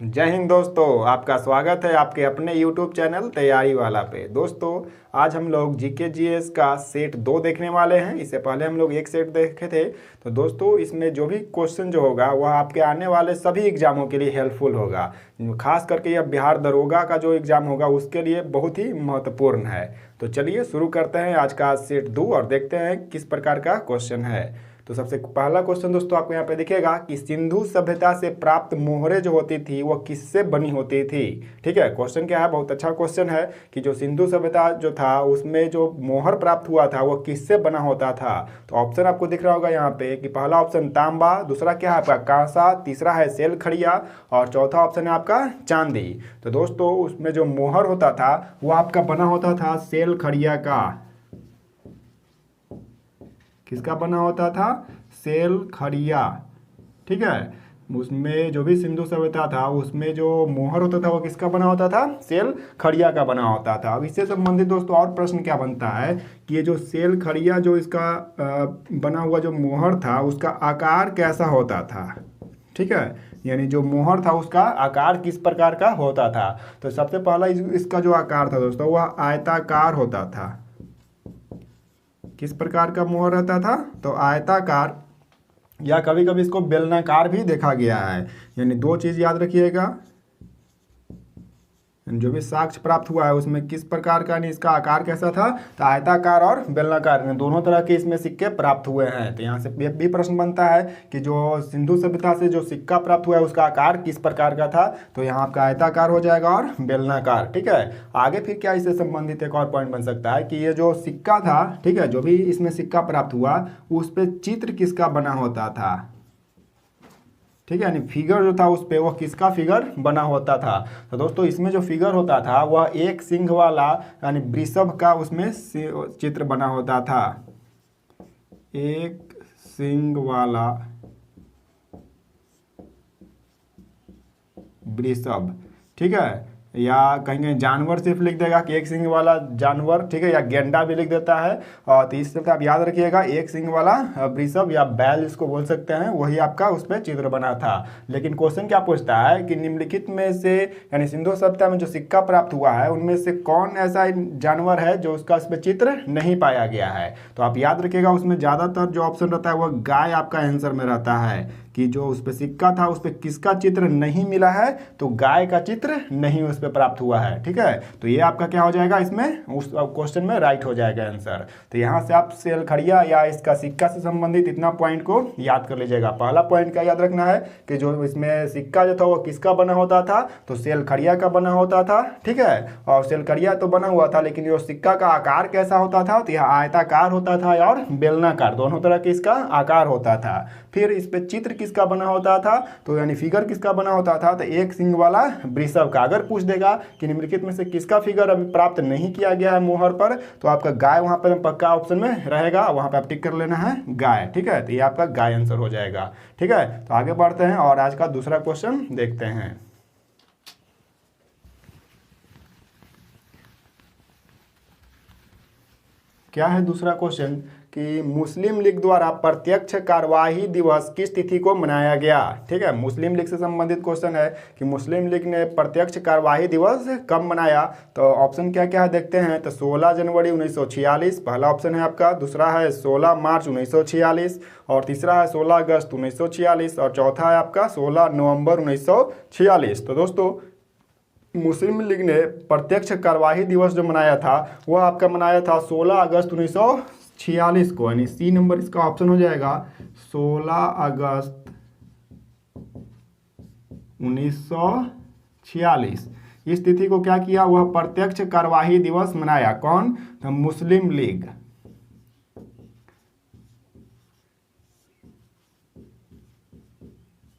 जय हिंद दोस्तों, आपका स्वागत है आपके अपने YouTube चैनल तैयारी वाला पे। दोस्तों, आज हम लोग जीके जीएस का सेट 2 देखने वाले हैं। इससे पहले हम लोग एक सेट देखे थे। तो दोस्तों, इसमें जो भी क्वेश्चन जो होगा वह आपके आने वाले सभी एग्जामों के लिए हेल्पफुल होगा। खास करके यह बिहार दरोगा का जो एग्ज़ाम होगा उसके लिए बहुत ही महत्वपूर्ण है। तो चलिए शुरू करते हैं आज का सेट 2 और देखते हैं किस प्रकार का क्वेश्चन है। तो सबसे पहला क्वेश्चन दोस्तों आपको यहाँ पे दिखेगा कि सिंधु सभ्यता से प्राप्त मोहरें जो होती थी वो किससे बनी होती थी। ठीक है, क्वेश्चन क्या है, बहुत अच्छा क्वेश्चन है कि जो सिंधु सभ्यता जो था उसमें जो मोहर प्राप्त हुआ था वो किससे बना होता था। तो ऑप्शन आपको दिख रहा होगा यहाँ पे कि पहला ऑप्शन तांबा, दूसरा क्या है आपका कांसा, तीसरा है सेल खड़िया और चौथा ऑप्शन है आपका चांदी। तो दोस्तों, उसमें जो मोहर होता था वो आपका बना होता था सेल खड़िया का। किसका बना होता था? सेल खड़िया। ठीक है, उसमें जो भी सिंधु सभ्यता था उसमें जो मोहर होता था वो किसका बना होता था? सेल खड़िया का बना होता था। अब इससे संबंधित दोस्तों और प्रश्न क्या बनता है कि ये जो सेल खड़िया जो इसका बना हुआ जो मोहर था उसका आकार कैसा होता था। ठीक है, यानी जो मोहर था उसका आकार किस प्रकार का होता था। तो सबसे पहला इसका जो आकार था दोस्तों वह आयताकार होता था। किस प्रकार का मोहर रहता था? तो आयताकार, या कभी कभी इसको बेलनाकार भी देखा गया है। यानी दो चीज़ याद रखिएगा, जो भी साक्ष्य प्राप्त हुआ है उसमें किस प्रकार का, नहीं इसका आकार कैसा था, तो आयताकार और बेलनाकार दोनों तरह के इसमें सिक्के प्राप्त हुए हैं। तो यहाँ से भी प्रश्न बनता है कि जो सिंधु सभ्यता से जो सिक्का प्राप्त हुआ है उसका आकार किस प्रकार का था। तो यहाँ आपका आयताकार हो जाएगा और बेलनाकार। ठीक है, आगे फिर क्या इससे संबंधित एक और पॉइंट बन सकता है कि ये जो सिक्का था, ठीक है, जो भी इसमें सिक्का प्राप्त हुआ उस पर चित्र किसका बना होता था। ठीक है, यानी फिगर जो था उस पे वो किसका फिगर बना होता था। तो दोस्तों, इसमें जो फिगर होता था वह एक सिंह वाला यानी वृषभ का उसमें चित्र बना होता था। एक सिंह वाला वृषभ। ठीक है, या कहीं जानवर सिर्फ लिख देगा कि एक सिंह वाला जानवर। ठीक है, या गेंडा भी लिख देता है। और तो इस तरह आप याद रखिएगा एक सिंह वाला वृषभ या बैल इसको बोल सकते हैं, वही आपका उस पर चित्र बना था। लेकिन क्वेश्चन क्या पूछता है कि निम्नलिखित में से यानी सिंधु सभ्यता में जो सिक्का प्राप्त हुआ है उनमें से कौन ऐसा जानवर है जो उसका उस पर चित्र नहीं पाया गया है। तो आप याद रखिएगा उसमें ज़्यादातर जो ऑप्शन रहता है वह गाय आपका आंसर में रहता है कि जो उस पर सिक्का था उस पर किसका चित्र नहीं मिला है, तो गाय का चित्र नहीं उस पर प्राप्त हुआ है। ठीक है, तो ये आपका क्या हो जाएगा, इसमें उस क्वेश्चन में राइट हो जाएगा आंसर। तो यहाँ से आप सेल खड़िया या इसका सिक्का से संबंधित इतना पॉइंट को याद कर लीजिएगा। पहला पॉइंट क्या याद रखना है कि जो इसमें सिक्का जो था वो किसका बना होता था, तो सेल खड़िया का बना होता था। ठीक है, और सेल खड़िया तो बना हुआ था लेकिन जो सिक्का का आकार कैसा होता था, तो यह आयताकार होता था और बेलनाकार, दोनों तरह के इसका आकार होता था। फिर इस पे चित्र किसका बना होता था, तो यानी फिगर किसका बना होता था, तो एक सिंह वाला वृषभ का। अगर पूछ देगा कि निम्नलिखित में से किसका फिगर अभी प्राप्त नहीं किया गया है मोहर पर, तो आपका गाय वहां पर पक्का ऑप्शन में रहेगा, वहां पे आप टिक कर लेना है गाय। ठीक है, तो ये आपका गाय आंसर हो जाएगा। ठीक है, तो आगे बढ़ते हैं और आज का दूसरा क्वेश्चन देखते हैं। क्या है दूसरा क्वेश्चन कि मुस्लिम लीग द्वारा प्रत्यक्ष कार्यवाही दिवस किस तिथि को मनाया गया। ठीक है, मुस्लिम लीग से संबंधित क्वेश्चन है कि मुस्लिम लीग ने प्रत्यक्ष कार्यवाही दिवस कब मनाया। तो ऑप्शन क्या क्या है देखते हैं। तो 16 जनवरी 1946 पहला ऑप्शन है आपका, दूसरा है 16 मार्च 1946 और तीसरा है 16 अगस्त 1946 और चौथा है आपका 16 नवंबर 1946। तो दोस्तों, मुस्लिम लीग ने प्रत्यक्ष कार्यवाही दिवस जो मनाया था वह आपका मनाया था 16 अगस्त 1946 को, यानी सी नंबर इसका ऑप्शन हो जाएगा 16 अगस्त 1946। इस तिथि को क्या किया, वह प्रत्यक्ष कार्यवाही दिवस मनाया। कौन? तो मुस्लिम लीग।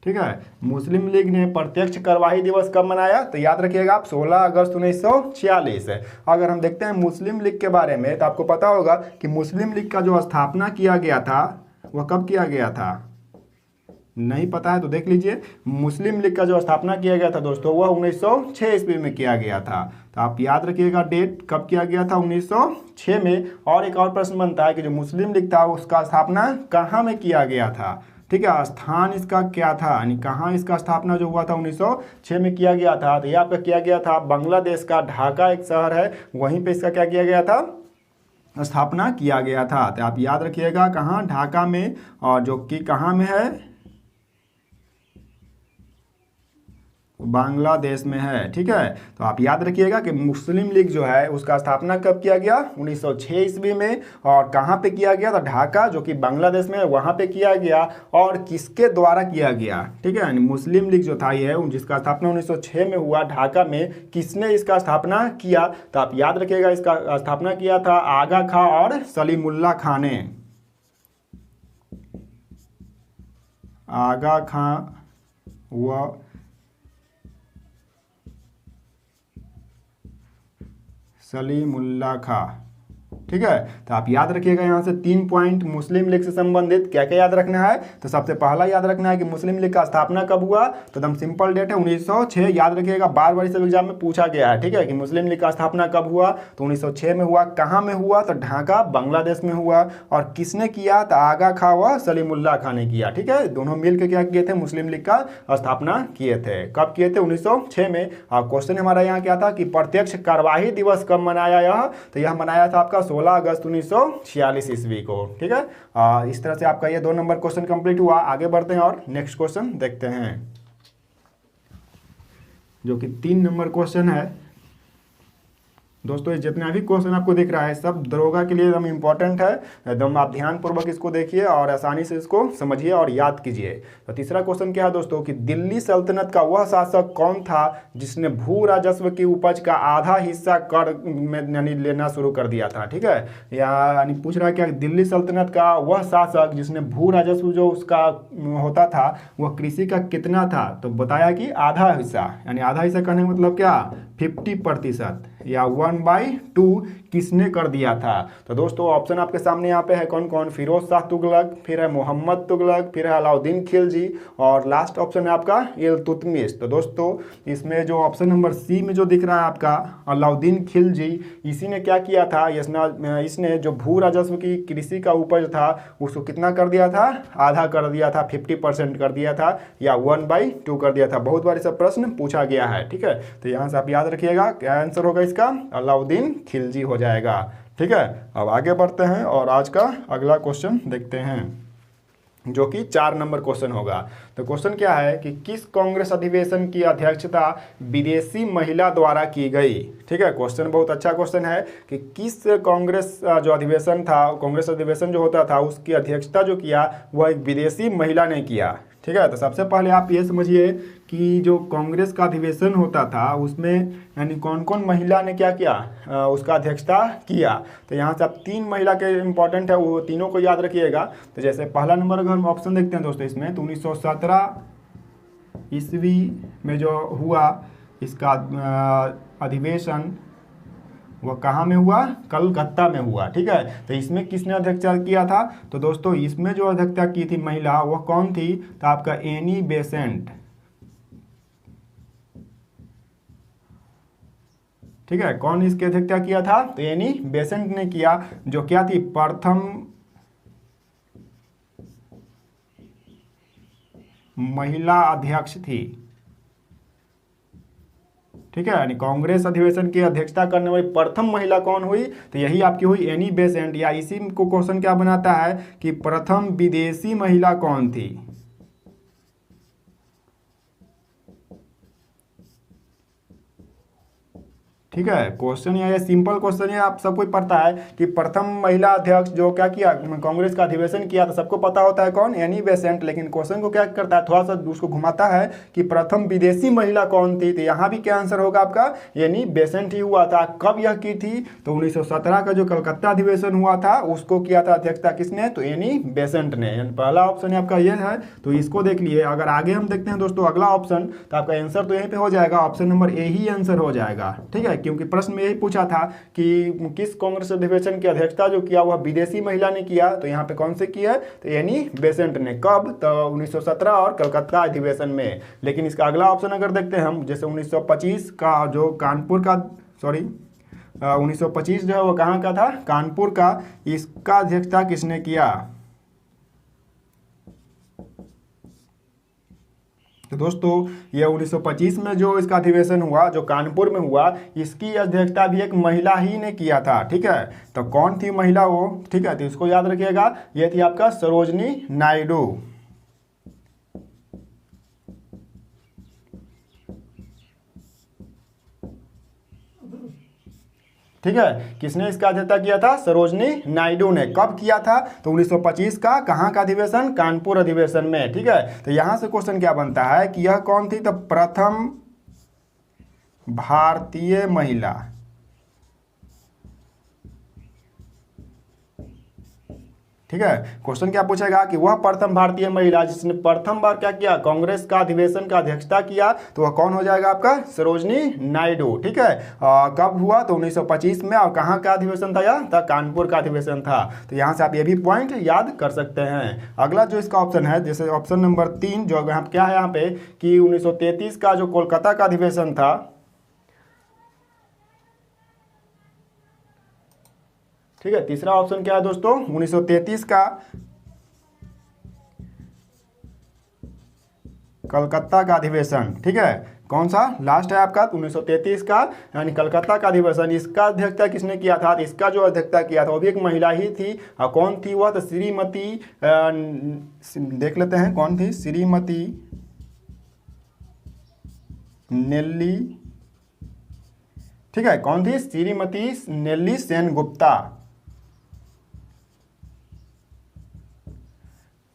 ठीक है, मुस्लिम लीग ने प्रत्यक्ष कार्यवाही दिवस कब मनाया, तो याद रखिएगा आप 16 अगस्त 1946 है। अगर हम देखते हैं मुस्लिम लीग के बारे में तो आपको पता होगा कि मुस्लिम लीग का जो स्थापना किया गया था वह कब किया गया था, नहीं पता है तो देख लीजिए। मुस्लिम लीग का जो स्थापना किया गया था दोस्तों वह 1906 ईस्वी में किया गया था। तो आप याद रखिएगा डेट कब किया गया था, 1906 में। और एक और प्रश्न बनता है कि जो मुस्लिम लीग था उसका स्थापना कहाँ में किया गया था। ठीक है, स्थान इसका क्या था, यानी कहाँ इसका स्थापना जो हुआ था 1906 में किया गया था, तो ये आपका किया गया था बांग्लादेश का ढाका एक शहर है, वहीं पे इसका क्या किया गया था, स्थापना किया गया था। तो आप याद रखिएगा कहाँ, ढाका में, और जो कि कहाँ में है, बांग्लादेश में है। ठीक है, तो आप याद रखिएगा कि मुस्लिम लीग जो है उसका स्थापना कब किया गया, 1906 ईस्वी में, और कहाँ पे किया गया था, ढाका जो कि बांग्लादेश में है वहाँ पे किया गया, और किसके द्वारा किया गया। ठीक है, यानी मुस्लिम लीग जो था ये, जिसका स्थापना 1906 में हुआ ढाका में, किसने इसका स्थापना किया, तो आप याद रखिएगा इसका स्थापना किया था आगा खां और सलीमुल्लाह खां ने। आगा खां व सलीमुल्लाह खां। ठीक है, तो आप याद रखिएगा यहाँ से 3 पॉइंट मुस्लिम लीग से संबंधित क्या क्या याद रखना है। तो सबसे पहला याद रखना है कि मुस्लिम लीग का स्थापना कब हुआ, तो एकदम सिंपल डेट है 1906। याद रखिएगा, बार बार इस एग्जाम में पूछा गया है। ठीक है, कि मुस्लिम लीग का स्थापना कब हुआ, तो 1906 में हुआ। कहाँ में हुआ, तो ढाका बांग्लादेश में हुआ। और किसने किया, तो आगा खां व सलीमुल्लाह खां ने किया। ठीक है, दोनों मिलकर क्या किए थे, मुस्लिम लीग का स्थापना किए थे। कब किए थे, 1906 में। और क्वेश्चन हमारा यहाँ क्या था कि प्रत्यक्ष कार्यवाही दिवस कब मनाया यह, तो यह मनाया था आपका 16 अगस्त 1946 ईस्वी को। ठीक है, इस तरह से आपका ये 2 नंबर क्वेश्चन कंप्लीट हुआ। आगे बढ़ते हैं और नेक्स्ट क्वेश्चन देखते हैं, जो कि 3 नंबर क्वेश्चन है। दोस्तों ये जितना भी क्वेश्चन आपको दिख रहा है सब दरोगा के लिए एकदम इंपॉर्टेंट है, एकदम आप ध्यानपूर्वक इसको देखिए और आसानी से इसको समझिए और याद कीजिए। तो तीसरा क्वेश्चन क्या है दोस्तों, कि दिल्ली सल्तनत का वह शासक कौन था जिसने भू राजस्व की उपज का आधा हिस्सा कर में यानी लेना शुरू कर दिया था। ठीक है, यानी पूछ रहा है क्या, दिल्ली सल्तनत का वह शासक जिसने भू राजस्व जो उसका होता था वह कृषि का कितना था, तो बताया कि आधा हिस्सा, यानी आधा हिस्सा कहने का मतलब क्या, 50% या 1/2 किसने कर दिया था। तो दोस्तों ऑप्शन आपके सामने यहाँ पे है कौन कौन, फिरोज शाह तुगलक, फिर है मोहम्मद तुगलक, फिर है अलाउद्दीन खिलजी, और लास्ट ऑप्शन है आपका इल्तुतमिश। तो दोस्तों इसमें जो ऑप्शन नंबर सी में जो दिख रहा है आपका अलाउद्दीन खिलजी, इसी ने क्या किया था, इसने जो भू राजस्व की कृषि का उपज था उसको कितना कर दिया था, आधा कर दिया था, 50% कर दिया था, या 1/2 कर दिया था। बहुत बार इसका प्रश्न पूछा गया है। ठीक है, तो यहाँ से आप याद रखिएगा क्या आंसर होगा इसका, अलाउद्दीन खिलजी हो जाएगा। ठीक है, अब आगे बढ़ते हैं और आज का अगला क्वेश्चन देखते हैं, जो कि 4 नंबर क्वेश्चन होगा। तो क्वेश्चन क्या है कि किस कांग्रेस अधिवेशन की अध्यक्षता विदेशी महिला द्वारा की गई। ठीक है, क्वेश्चन बहुत अच्छा क्वेश्चन है कि किस कांग्रेस जो अधिवेशन था, कांग्रेस अधिवेशन जो होता था उसकी अध्यक्षता जो किया वह एक विदेशी महिला ने किया। ठीक है, तो सबसे पहले आप ये समझिए कि जो कांग्रेस का अधिवेशन होता था उसमें यानी कौन कौन महिला ने क्या किया, उसका अध्यक्षता किया। तो यहाँ से आप 3 महिला के इंपॉर्टेंट है, वो तीनों को याद रखिएगा। तो जैसे पहला नंबर अगर हम ऑप्शन देखते हैं दोस्तों इसमें, तो 1917 ईस्वी में जो हुआ इसका अधिवेशन, वह कहाँ में हुआ, कलकत्ता में हुआ। ठीक है, तो इसमें किसने अध्यक्षता किया था, तो दोस्तों इसमें जो अध्यक्षता की थी महिला वह कौन थी, तो आपका एनी बेसेंट। ठीक है, कौन इसकी अध्यक्षता किया था, तो एनी बेसेंट ने किया, जो क्या थी, प्रथम महिला अध्यक्ष थी। ठीक है, यानी कांग्रेस अधिवेशन की अध्यक्षता करने वाली प्रथम महिला कौन हुई, तो यही आपकी हुई एनी बेसेंट। या इसी को क्वेश्चन क्या बनाता है कि प्रथम विदेशी महिला कौन थी। ठीक है, क्वेश्चन ये सिंपल क्वेश्चन है, आप सबको पता है कि प्रथम महिला अध्यक्ष जो क्या किया, कांग्रेस का अधिवेशन किया, तो सबको पता होता है कौन, एनी बेसेंट। लेकिन क्वेश्चन को क्या करता है, थोड़ा सा उसको घुमाता है कि प्रथम विदेशी महिला कौन थी। तो यहाँ भी क्या आंसर होगा आपका, एनी बेसेंट ही हुआ था। कब यह की थी, तो 1917 का जो कलकत्ता अधिवेशन हुआ था उसको किया था अध्यक्षता किसने, तो एनी बेसेंट ने। पहला ऑप्शन आपका यह है, तो इसको देख लिए। अगर आगे हम देखते हैं दोस्तों अगला ऑप्शन, तो आपका आंसर तो यहीं पे हो जाएगा, option number A he answer हो जाएगा। ठीक है, क्योंकि प्रश्न में यही पूछा था कि किस कांग्रेस अधिवेशन की अध्यक्षता जो किया वह विदेशी महिला ने किया, तो यहाँ पे कौन से किया, तो एनी बेसेंट ने। कब, तो 1917 और कलकत्ता अधिवेशन में। लेकिन इसका अगला ऑप्शन अगर देखते हैं हम, जैसे 1925 का जो कानपुर का 1925 जो है वो कहाँ का था, कानपुर का, इसका अध्यक्षता किसने किया, तो दोस्तों ये 1925 में जो इसका अधिवेशन हुआ, जो कानपुर में हुआ, इसकी अध्यक्षता भी एक महिला ही ने किया था। ठीक है, तो कौन थी महिला वो? ठीक है, तो इसको याद रखिएगा, ये थी आपका सरोजनी नायडू। ठीक है, किसने इसका अध्यक्षता किया था? सरोजनी नायडू ने। कब किया था? तो 1925 का। कहाँ का अधिवेशन? कानपुर अधिवेशन में। ठीक है, तो यहां से क्वेश्चन क्या बनता है कि यह कौन थी? तो प्रथम भारतीय महिला। ठीक है, क्वेश्चन क्या पूछेगा कि वह प्रथम भारतीय महिला जिसने प्रथम बार क्या किया? कांग्रेस का अधिवेशन का अध्यक्षता किया, तो वह कौन हो जाएगा आपका? सरोजनी नायडू। ठीक है, कब हुआ? तो 1925 में। और कहाँ का अधिवेशन था? यह था कानपुर का अधिवेशन था। तो यहाँ से आप ये भी पॉइंट याद कर सकते हैं। अगला जो इसका ऑप्शन है, जैसे ऑप्शन नंबर 3 जो यहाँ क्या है यहाँ पे कि 1933 का जो कोलकाता का अधिवेशन था, ठीक है, तीसरा ऑप्शन क्या है दोस्तों? 1933 का कलकत्ता का अधिवेशन। ठीक है, कौन सा लास्ट है आपका? 1933 का, यानी कलकत्ता का अधिवेशन। इसका अध्यक्षता किसने किया था? इसका जो अध्यक्षता किया था वो भी एक महिला ही थी। और कौन थी वह? तो श्रीमती, देख लेते हैं कौन थी। श्रीमती नेल्ली। ठीक है, कौन थी? श्रीमती नेल्ली सेनगुप्ता।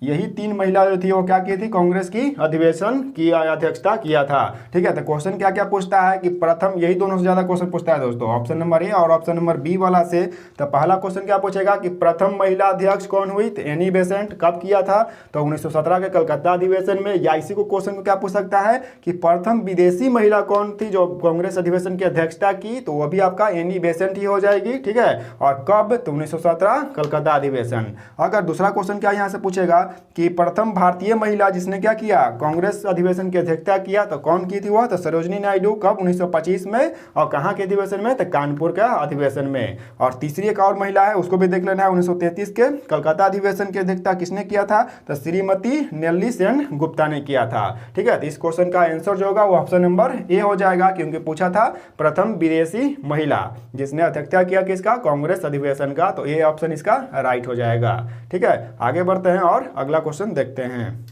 यही 3 महिला जो थी वो क्या की थी? कांग्रेस की अधिवेशन की अध्यक्षता किया था। ठीक है, तो क्वेश्चन क्या क्या पूछता है कि प्रथम, यही दोनों से ज्यादा क्वेश्चन पूछता है दोस्तों, ऑप्शन नंबर ए और ऑप्शन नंबर बी वाला से। तो पहला क्वेश्चन क्या पूछेगा कि प्रथम महिला अध्यक्ष कौन हुई? तो एनी बेसेंट। कब किया था? तो 1917 के कलकत्ता अधिवेशन में। या इसी को क्वेश्चन को क्या पूछ सकता है कि प्रथम विदेशी महिला कौन थी जो कांग्रेस अधिवेशन की अध्यक्षता की? तो वह भी आपका एनी बेसेंट ही हो जाएगी। ठीक है, और कब? तो 1917 कलकत्ता अधिवेशन। अगर दूसरा क्वेश्चन क्या यहाँ से पूछेगा कि प्रथम भारतीय महिला जिसने क्या किया? कांग्रेस अधिवेशन की अध्यक्षता किया, तो कौन की थी वह? तो सरोजनी नायडू। कब? 1925 में। और कहाँ के अधिवेशन में? तो कानपुर का अधिवेशन में। और तीसरी एक और महिला है, उसको भी देख लेना है। 1933 के कलकत्ता अधिवेशन की अध्यक्षता किसने किया था? तो श्रीमती नेल्ली सेनगुप्ता ने किया था। ठीक है, तो इस क्वेश्चन का आंसर जो होगा वो ऑप्शन नंबर ए हो जाएगा, क्योंकि पूछा था प्रथम विदेशी महिला जिसने अध्यक्षता किया किसका? कांग्रेस अधिवेशन का। तो ए ऑप्शन इसका राइट हो जाएगा। ठीक है, आगे बढ़ते हैं और अगला क्वेश्चन देखते हैं।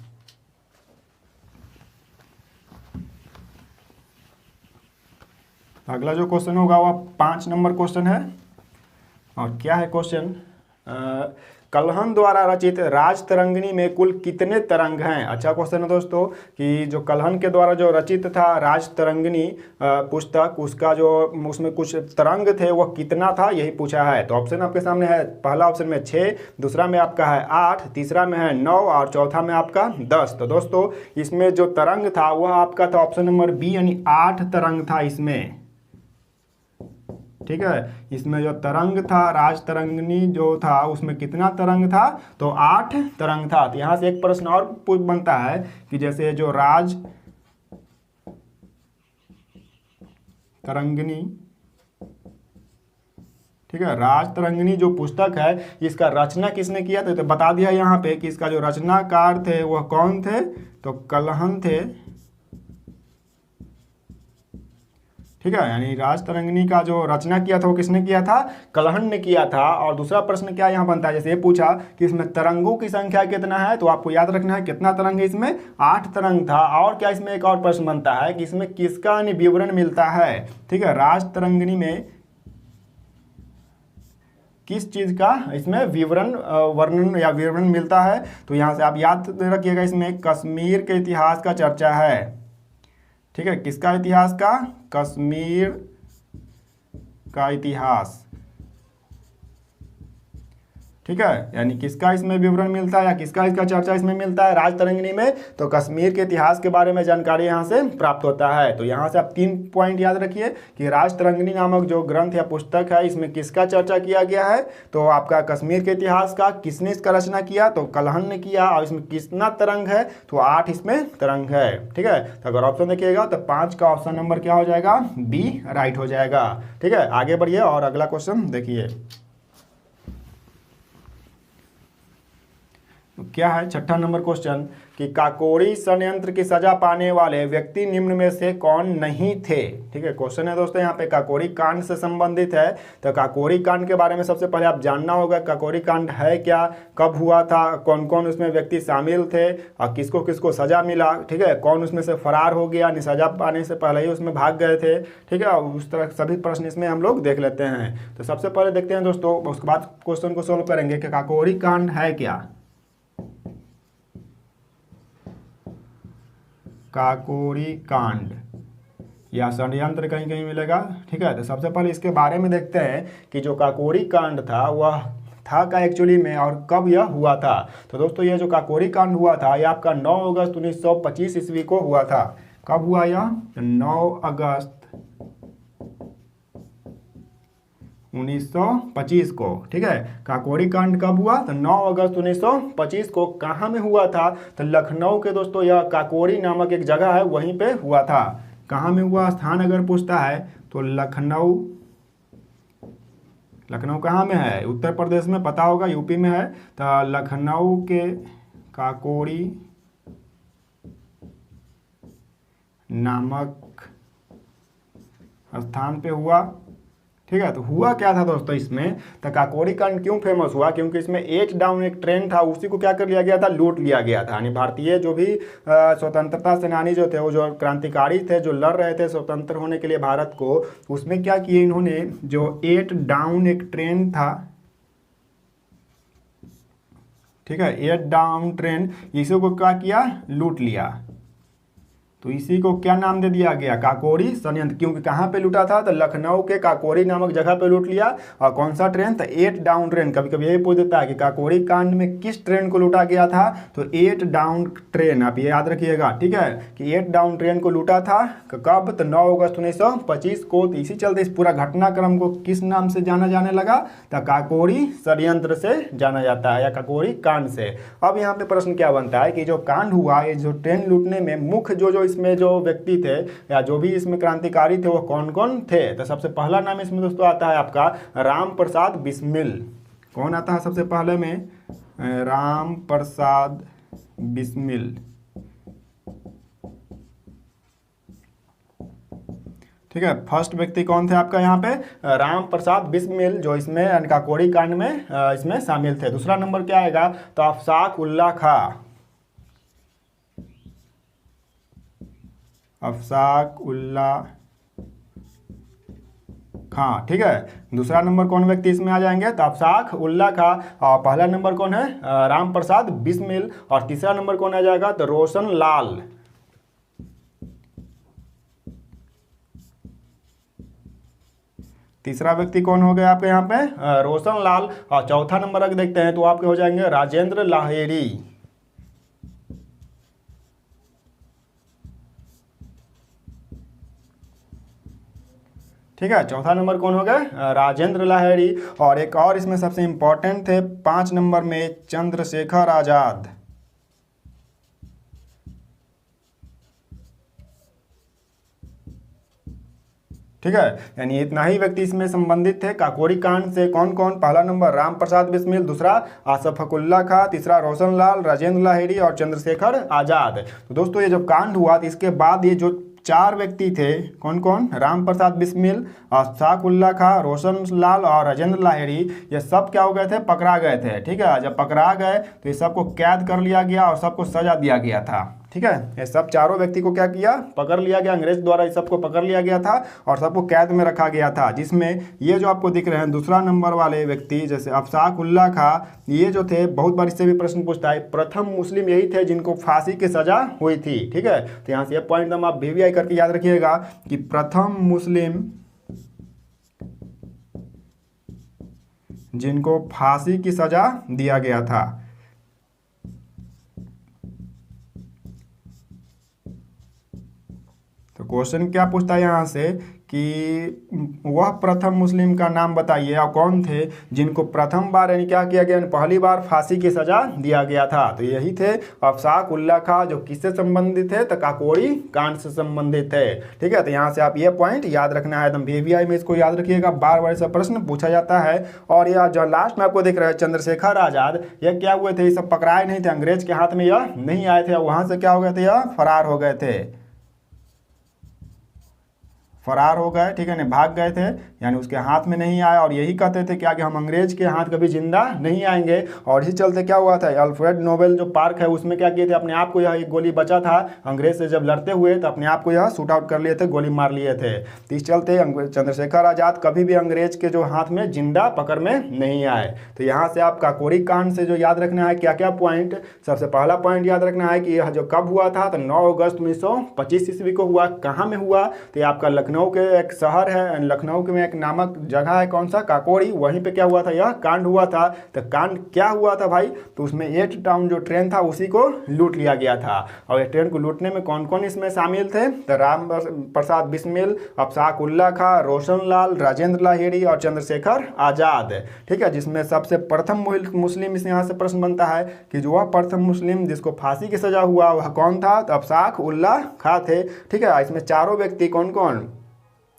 अगला जो क्वेश्चन होगा वह 5 नंबर क्वेश्चन है। और क्या है क्वेश्चन? कल्हन द्वारा रचित राजतरंगिणी में कुल कितने तरंग हैं? अच्छा क्वेश्चन है दोस्तों कि जो कल्हन के द्वारा जो रचित था राजतरंगिणी पुस्तक, उसका जो उसमें कुछ तरंग थे वह कितना था, यही पूछा है। तो ऑप्शन आपके सामने है। पहला ऑप्शन में 6, दूसरा में आपका है 8, तीसरा में है 9 और चौथा में आपका 10। तो दोस्तों इसमें जो तरंग था वह आपका था ऑप्शन नंबर बी, यानी 8 तरंग था इसमें। ठीक है, इसमें जो तरंग था राजतरंगिणी जो था उसमें कितना तरंग था? तो 8 तरंग था। तो यहां से एक प्रश्न और बनता है कि जैसे जो राज तरंगिणी, ठीक है, राजतरंगिणी जो पुस्तक है इसका रचना किसने किया था? तो बता दिया यहाँ पे कि इसका जो रचनाकार थे वह कौन थे? तो कल्हन थे। ठीक है, यानी राजतरंगिणी का जो रचना किया था वो किसने किया था? कल्हन ने किया था। और दूसरा प्रश्न क्या यहाँ बनता है, जैसे ये पूछा कि इसमें तरंगों की संख्या कितना है, तो आपको याद रखना है कितना तरंग है इसमें? 8 तरंग था। और क्या इसमें एक और प्रश्न बनता है कि इसमें किसका विवरण मिलता है? ठीक है, राजतरंगिणी में किस चीज का इसमें विवरण, वर्णन या विवरण मिलता है? तो यहाँ से आप याद रखिएगा, इसमें कश्मीर के इतिहास का चर्चा है। ठीक है, किसका इतिहास का? कश्मीर का इतिहास। ठीक है, यानी किसका इसमें विवरण मिलता है या किसका इसका चर्चा इसमें मिलता है राजतरंगिणी में? तो कश्मीर के इतिहास के बारे में जानकारी यहाँ से प्राप्त होता है। तो यहाँ से आप 3 पॉइंट याद रखिए कि राजतरंगिणी नामक जो ग्रंथ या पुस्तक है इसमें किसका चर्चा किया गया है? तो आपका कश्मीर के इतिहास का। किसने इसका रचना किया? तो कल्हन ने किया। और इसमें कितना तरंग है? तो 8 इसमें तरंग है। ठीक है, तो अगर ऑप्शन देखिएगा तो 5 का ऑप्शन नंबर क्या हो जाएगा? बी राइट हो जाएगा। ठीक है, आगे बढ़िए और अगला क्वेश्चन देखिए। तो क्या है 6ठा नंबर क्वेश्चन कि काकोरी षड्यंत्र की सजा पाने वाले व्यक्ति निम्न में से कौन नहीं थे। ठीक है, क्वेश्चन है दोस्तों यहाँ पे काकोरी कांड से संबंधित है। तो काकोरी कांड के बारे में सबसे पहले आप जानना होगा काकोरी कांड है क्या, कब हुआ था, कौन कौन उसमें व्यक्ति शामिल थे और किसको किसको सजा मिला। ठीक है, कौन उसमें से फरार हो गया, सजा पाने से पहले ही उसमें भाग गए थे। ठीक है, उस तरह सभी प्रश्न इसमें हम लोग देख लेते हैं। तो सबसे पहले देखते हैं दोस्तों, उसके बाद क्वेश्चन को सोल्व करेंगे कि काकोरी कांड है क्या। काकोरी कांड या षड्यंत्र कहीं कहीं मिलेगा। ठीक है, तो सबसे पहले इसके बारे में देखते हैं कि जो काकोरी कांड था वह था का एक्चुअली में और कब यह हुआ था। तो दोस्तों ये जो काकोरी कांड हुआ था यह आपका 9 अगस्त 1925 ईस्वी को हुआ था। कब हुआ यह? 9 अगस्त 1925 को। ठीक है, काकोरी कांड कब हुआ? तो 9 अगस्त 1925 को। कहाँ में हुआ था? तो लखनऊ के दोस्तों यह काकोरी नामक एक जगह है वहीं पे हुआ था। कहाँ में हुआ? स्थान अगर पूछता है तो लखनऊ। लखनऊ कहाँ में है? उत्तर प्रदेश में, पता होगा यूपी में है। तो लखनऊ के काकोरी नामक स्थान पे हुआ। ठीक है, तो हुआ क्या था दोस्तों इसमें? तो काकोरी कांड क्यों फेमस हुआ? क्योंकि इसमें एच डाउन एक ट्रेन था, उसी को क्या कर लिया गया था? लूट लिया गया था। यानी भारतीय जो भी स्वतंत्रता सेनानी जो थे, वो जो क्रांतिकारी थे, जो लड़ रहे थे स्वतंत्र होने के लिए भारत को, उसमें क्या किए इन्होंने, जो एट डाउन एक ट्रेन था। ठीक है, एट डाउन ट्रेन, इसी को क्या किया? लूट लिया। तो इसी को क्या नाम दे दिया गया? काकोरी षड्यंत्र। क्योंकि कहाँ पे लूटा था? तो लखनऊ के काकोरी नामक जगह पे लूट लिया। और कौन सा ट्रेन? तो एट डाउन ट्रेन। कभी कभी यही पूछ देता है कि काकोरी कांड में किस ट्रेन को लूटा गया था? तो एट डाउन ट्रेन, आप ये याद रखिएगा। ठीक है, कि एट डाउन ट्रेन को लूटा था कब? तो 9 अगस्त 1925 को। तो इसी चलते इस पूरा घटनाक्रम को किस नाम से जाना जाने लगा? तो काकोरी षड्यंत्र से जाना जाता है, या काकोरी कांड से। अब यहाँ पे प्रश्न क्या बनता है कि जो कांड हुआ, ये जो ट्रेन लूटने में मुख्य जो इसमें जो व्यक्ति थे या जो भी इसमें क्रांतिकारी थे वो कौन कौन थे? तो सबसे पहला नाम इसमें दोस्तों आता है आपका राम प्रसाद बिस्मिल। कौन आता है सबसे पहले में? राम प्रसाद बिस्मिल। ठीक है, फर्स्ट व्यक्ति कौन थे आपका यहाँ पे? राम प्रसाद बिस्मिल, जो इसमें काकोरी कांड में इसमें शामिल थे। दूसरा नंबर क्या आएगा? तो अफसाक उल्ला खां। अफसाक उल्ला खां। ठीक है, दूसरा नंबर कौन व्यक्ति इसमें आ जाएंगे? तो अफसाक उल्ला खां। और पहला नंबर कौन है? राम प्रसाद बिस्मिल। और तीसरा नंबर कौन आ जाएगा? तो रोशन लाल। तीसरा व्यक्ति कौन हो गया आपके यहाँ पे? रोशन लाल। और चौथा नंबर अगर देखते हैं तो आपके हो जाएंगे राजेंद्र लाहेरी। ठीक है, चौथा नंबर कौन हो गया? राजेंद्र लाहेरी। और एक और इसमें सबसे इंपॉर्टेंट थे 5 नंबर में चंद्रशेखर आजाद। ठीक है, यानी इतना ही व्यक्ति इसमें संबंधित थे काकोरी कांड से। कौन कौन? पहला नंबर राम प्रसाद बिस्मिल, दूसरा अशफाक उल्ला खां, तीसरा रोशन लाल, राजेंद्र लाहेरी और चंद्रशेखर आजाद। तो दोस्तों ये जब कांड हुआ तो इसके बाद ये जो 4 व्यक्ति थे, कौन कौन? राम प्रसाद बिस्मिल, अशफाक उल्ला खां, रोशन लाल और राजेंद्र लाहेरी, ये सब क्या हो गए थे? पकड़ा गए थे। ठीक है, जब पकड़ा गए तो ये सबको कैद कर लिया गया और सबको सजा दिया गया था। ठीक है, ये सब चारों व्यक्ति को क्या किया? पकड़ लिया गया, अंग्रेज द्वारा इस सबको पकड़ लिया गया था और सबको कैद में रखा गया था। जिसमें ये जो आपको दिख रहे हैं दूसरा नंबर वाले व्यक्ति, जैसे अफसाक उल्ला खां, ये जो थे, बहुत बार इससे भी प्रश्न पूछता है, प्रथम मुस्लिम यही थे जिनको फांसी की सजा हुई थी। ठीक है, तो यहाँ से ये पॉइंट हम आप VVI करके याद रखिएगा कि प्रथम मुस्लिम जिनको फांसी की सजा दिया गया था। तो तो क्वेश्चन क्या पूछता है यहाँ से कि वह प्रथम मुस्लिम का नाम बताइए, और कौन थे जिनको प्रथम बार यानी क्या किया गया, पहली बार फांसी की सजा दिया गया था। तो यही थे अफशाक उल्ला खां, जो किससे संबंधित थे, तो काकोरी कांड से संबंधित थे। ठीक है, तो यहाँ से आप ये पॉइंट याद रखना है, एकदम VVI में इसको याद रखिएगा, बार बार ऐसा प्रश्न पूछा जाता है। और यह जो लास्ट में आपको दिख रहा है चंद्रशेखर आजाद, ये क्या हुए थे, ये सब पकड़ाए नहीं थे, अंग्रेज के हाथ में यह नहीं आए थे, वहां से क्या हो गए थे, यह फरार हो गए थे, फरार हो गए। ठीक है, नहीं भाग गए थे, यानी उसके हाथ में नहीं आया। और यही कहते थे क्या कि हम अंग्रेज के हाथ कभी जिंदा नहीं आएंगे। और इसी चलते क्या हुआ था, अल्फ्रेड नोबेल जो पार्क है उसमें क्या किए थे, अपने आप को, यह एक गोली बचा था अंग्रेज से जब लड़ते हुए, तो अपने आप को यह शूट आउट कर लिए थे, गोली मार लिए थे। तो इस चलते चंद्रशेखर आजाद कभी भी अंग्रेज के जो हाथ में जिंदा पकड़ में नहीं आए। तो यहाँ से आप काकोरी कांड से जो याद रखना है क्या क्या पॉइंट, सबसे पहला पॉइंट याद रखना है कि यह जो कब हुआ था, तो 9 अगस्त 1925 ईस्वी को हुआ। कहाँ में हुआ, तो ये आपका लखनऊ के एक शहर है, लखनऊ के में एक नामक जगह है, कौन सा, काकोरी, वहीं पे क्या हुआ था, यह कांड हुआ था। तो कांड क्या हुआ था भाई, तो उसमें 8 टाउन जो ट्रेन था उसी को लूट लिया गया था। और ये ट्रेन को लूटने में कौन कौन इसमें शामिल थे, तो राम प्रसाद बिस्मिल, अफशाक उल्ला खां, रोशन लाल, राजेंद्र लाहिड़ी और चंद्रशेखर आजाद। ठीक है, जिसमें सबसे प्रथम मुस्लिम इस यहाँ से प्रश्न बनता है कि जो वह प्रथम मुस्लिम जिसको फांसी की सजा हुआ वह कौन था, तो अफशाक उल्ला खां थे। ठीक है, इसमें चारों व्यक्ति कौन कौन,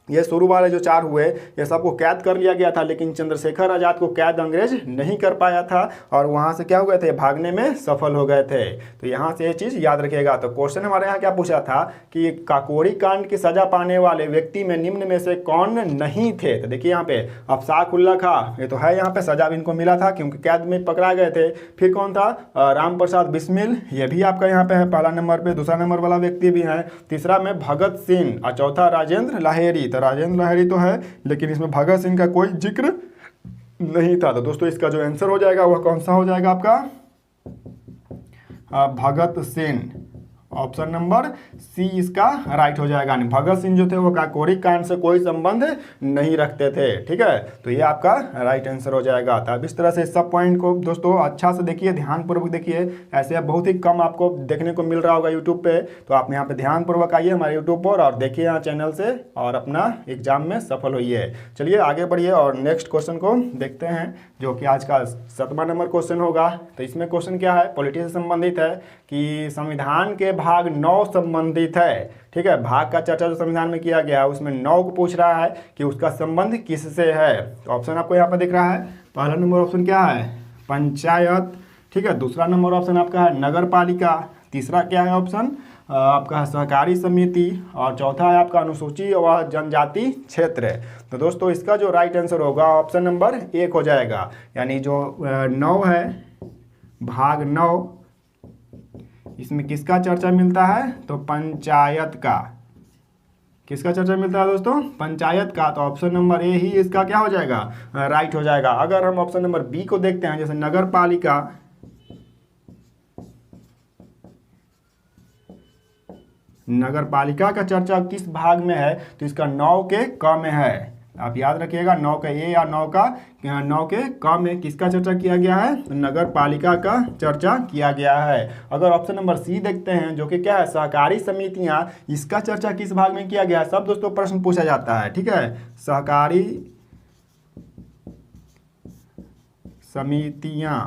ये शुरू वाले जो 4 हुए ये सबको कैद कर लिया गया था, लेकिन चंद्रशेखर आजाद को कैद अंग्रेज नहीं कर पाया था, और वहां से क्या हो गए थे, भागने में सफल हो गए थे। तो यहाँ से ये चीज़ याद रखिएगा। तो क्वेश्चन हमारे यहाँ क्या पूछा था कि काकोरी कांड की सजा पाने वाले व्यक्ति में निम्न में से कौन नहीं थे। तो देखिए यहाँ पे अफशाक उल्ला खां, ये तो है, यहाँ पे सजा भी इनको मिला था क्योंकि कैद में पकड़ा गए थे। फिर कौन था, राम प्रसाद बिस्मिल, ये भी आपका यहाँ पे है पहला नंबर पे, दूसरा नंबर वाला व्यक्ति भी है। तीसरा में भगत सिंह और चौथा राजेंद्र लाहिड़ी। राजेंद्र लाहिड़ी तो है, लेकिन इसमें भगत सिंह का कोई जिक्र नहीं था। तो दोस्तों इसका जो आंसर हो जाएगा वह कौन सा हो जाएगा आपका, Bhagat Singh. Option number C इसका राइट हो जाएगा। भगत सिंह जो थे वो काकोरी कांड से कोई संबंध नहीं रखते थे। ठीक है, तो ये आपका राइट आंसर हो जाएगा। तो अब इस तरह से सब पॉइंट को दोस्तों अच्छा से देखिए, ध्यानपूर्वक देखिए, ऐसे बहुत ही कम आपको देखने को मिल रहा होगा यूट्यूब पे। तो आप यहाँ पे ध्यानपूर्वक आइए हमारे यूट्यूब पर और देखिए यहाँ चैनल से, और अपना एग्जाम में सफल होइए। चलिए आगे बढ़िए और नेक्स्ट क्वेश्चन को देखते हैं, जो कि आज का 7वां नंबर क्वेश्चन होगा। तो इसमें क्वेश्चन क्या है, पॉलिटी से संबंधित है कि संविधान के भाग 9 संबंधित है। ठीक है, भाग का चर्चा जो संविधान में किया गया है उसमें 9 को पूछ रहा है कि उसका संबंध किससे है। तो ऑप्शन आपको यहाँ पर दिख रहा है, पहला नंबर ऑप्शन क्या है, पंचायत। ठीक है, दूसरा नंबर ऑप्शन आपका है नगर पालिका, तीसरा क्या है ऑप्शन आपका है सहकारी समिति, और चौथा है आपका अनुसूचित व जनजाति क्षेत्र। तो दोस्तों इसका जो राइट आंसर होगा ऑप्शन नंबर 1 हो जाएगा। यानी जो 9 है, भाग 9, इसमें किसका चर्चा मिलता है, तो पंचायत का। किसका चर्चा मिलता है दोस्तों, पंचायत का। तो ऑप्शन नंबर ए ही इसका क्या हो जाएगा, राइट हो जाएगा। अगर हम ऑप्शन नंबर बी को देखते हैं, जैसे नगर पालिका, नगर पालिका का चर्चा किस भाग में है, तो इसका 9 के क में है। आप याद रखिएगा 9 का ए या 9 के क में किसका चर्चा किया गया है, तो नगर पालिका का चर्चा किया गया है। अगर ऑप्शन नंबर सी देखते हैं, जो कि क्या है सहकारी समितियां, इसका चर्चा किस भाग में किया गया है, सब दोस्तों प्रश्न पूछा जाता है। ठीक है, सहकारी समितियां,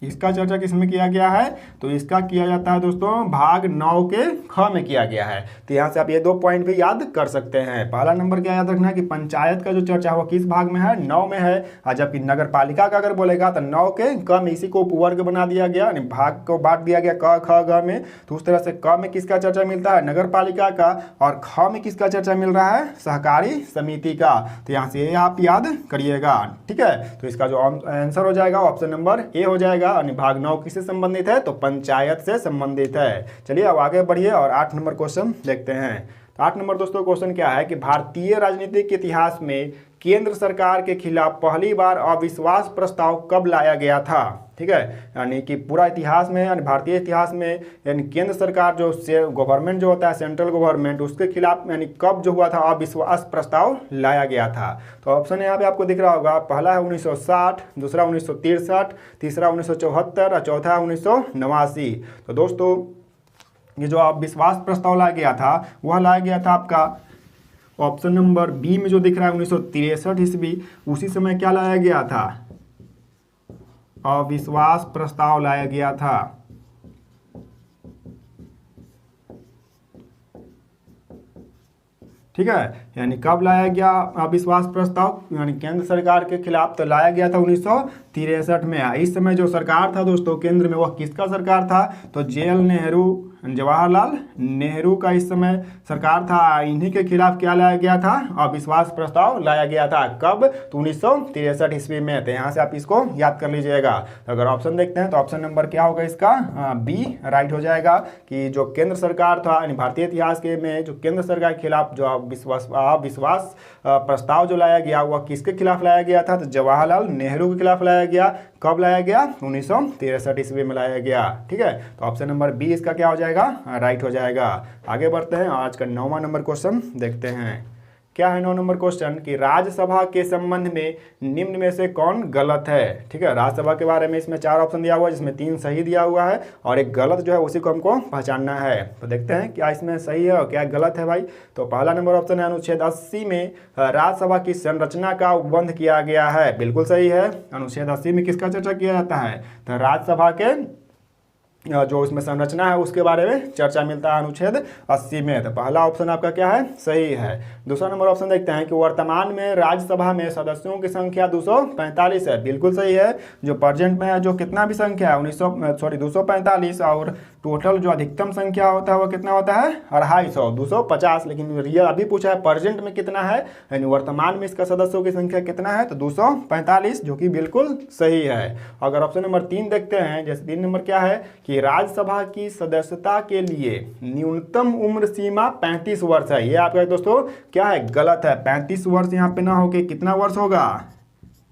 इसका चर्चा किसमें किया गया है, तो इसका किया जाता है दोस्तों भाग 9 के ख में किया गया है। तो यहाँ से आप ये 2 पॉइंट भी याद कर सकते हैं। पहला नंबर क्या याद रखना है कि पंचायत का जो चर्चा है वो किस भाग में है, 9 में है। और जबकि नगर पालिका का अगर बोलेगा तो 9 के क में, इसी को उपवर्ग बना दिया गया, भाग को बांट दिया गया क ख ग में। तो उस तरह से क में किसका चर्चा मिलता है, नगर पालिका का, और ख में किसका चर्चा मिल रहा है, सहकारी समिति का। तो यहाँ से ये आप याद करिएगा। ठीक है, तो इसका जो आंसर हो जाएगा ऑप्शन नंबर ए हो जाएगा। भाग 9 किससे संबंधित है, तो पंचायत से संबंधित है। चलिए अब आगे बढ़िए और 8 नंबर क्वेश्चन देखते हैं। तो 8 नंबर दोस्तों क्वेश्चन क्या है कि भारतीय राजनीतिक इतिहास में केंद्र सरकार के खिलाफ पहली बार अविश्वास प्रस्ताव कब लाया गया था। ठीक है, यानी कि पूरा इतिहास में, यानी भारतीय इतिहास में, यानी केंद्र सरकार जो गवर्नमेंट जो होता है, सेंट्रल गवर्नमेंट, उसके खिलाफ यानी कब जो हुआ था अविश्वास प्रस्ताव लाया गया था। तो ऑप्शन यहाँ पे आपको दिख रहा होगा, पहला है 1960, दूसरा 1963, तीसरा 1974 और चौथा 1989। तो दोस्तों ये जो आप विश्वास प्रस्ताव लाया गया था वह लाया गया था आपका ऑप्शन नंबर बी में जो दिख रहा है 1963 ईस्वी। उसी समय क्या लाया गया था? अविश्वास प्रस्ताव लाया गया था। ठीक है, यानी कब लाया गया अविश्वास प्रस्ताव? यानी केंद्र सरकार के खिलाफ तो लाया गया था 1963 में। इस समय जो सरकार था दोस्तों केंद्र में, वह किसका सरकार था? तो जेएल नेहरू, जवाहरलाल नेहरू का इस समय सरकार था। इन्हीं के खिलाफ क्या लाया गया था? अविश्वास प्रस्ताव लाया गया था। कब? तो 1963 ईस्वी में। तो यहाँ से आप इसको याद कर लीजिएगा। तो अगर ऑप्शन देखते हैं तो ऑप्शन नंबर क्या होगा इसका? बी राइट हो जाएगा कि जो केंद्र सरकार था, यानी भारतीय इतिहास के में जो केंद्र सरकार के खिलाफ जो अविश्वास प्रस्ताव जो लाया गया वह किसके खिलाफ लाया गया था? तो जवाहरलाल नेहरू के खिलाफ लाया गया। कब लाया गया? 1963 ईस्वी में लाया गया। ठीक है, तो ऑप्शन नंबर बी इसका क्या हो जाएगा? राइट हो जाएगा। आगे बढ़ते हैं, आज का 9वां नंबर क्वेश्चन देखते हैं। क्या है 9 नंबर क्वेश्चन कि राज्यसभा के संबंध में निम्न में से कौन गलत है? ठीक है, राज्यसभा के बारे में इसमें 4 ऑप्शन दिया हुआ है, जिसमें 3 सही दिया हुआ है और एक गलत जो है उसी को हमको पहचानना है। तो देखते हैं क्या इसमें सही है और क्या गलत है भाई। तो पहला नंबर ऑप्शन है अनुच्छेद 80 में राज्यसभा की संरचना का उपबंध किया गया है। बिल्कुल सही है। अनुच्छेद 80 में किसका चर्चा किया जाता है? तो राज्यसभा के जो उसमें संरचना है उसके बारे में चर्चा मिलता है अनुच्छेद 80 में। तो पहला ऑप्शन आपका क्या है? सही है। दूसरा नंबर ऑप्शन देखते हैं कि वर्तमान में राज्यसभा में सदस्यों की संख्या 245 है। बिल्कुल सही है। जो प्रेजेंट में है जो कितना भी संख्या है 245 और टोटल जो अधिकतम संख्या होता है वो कितना होता है? 250। लेकिन रियल अभी पूछा है प्रेजेंट में कितना है, यानी वर्तमान में इसका सदस्यों की संख्या कितना है? तो 245, जो कि बिल्कुल सही है। अगर ऑप्शन नंबर 3 देखते हैं, जैसे 3 नंबर क्या है कि राज्यसभा की सदस्यता के लिए न्यूनतम उम्र सीमा 35 वर्ष है। ये आपका दोस्तों क्या है? गलत है। 35 वर्ष यहाँ पे ना होके कितना वर्ष होगा?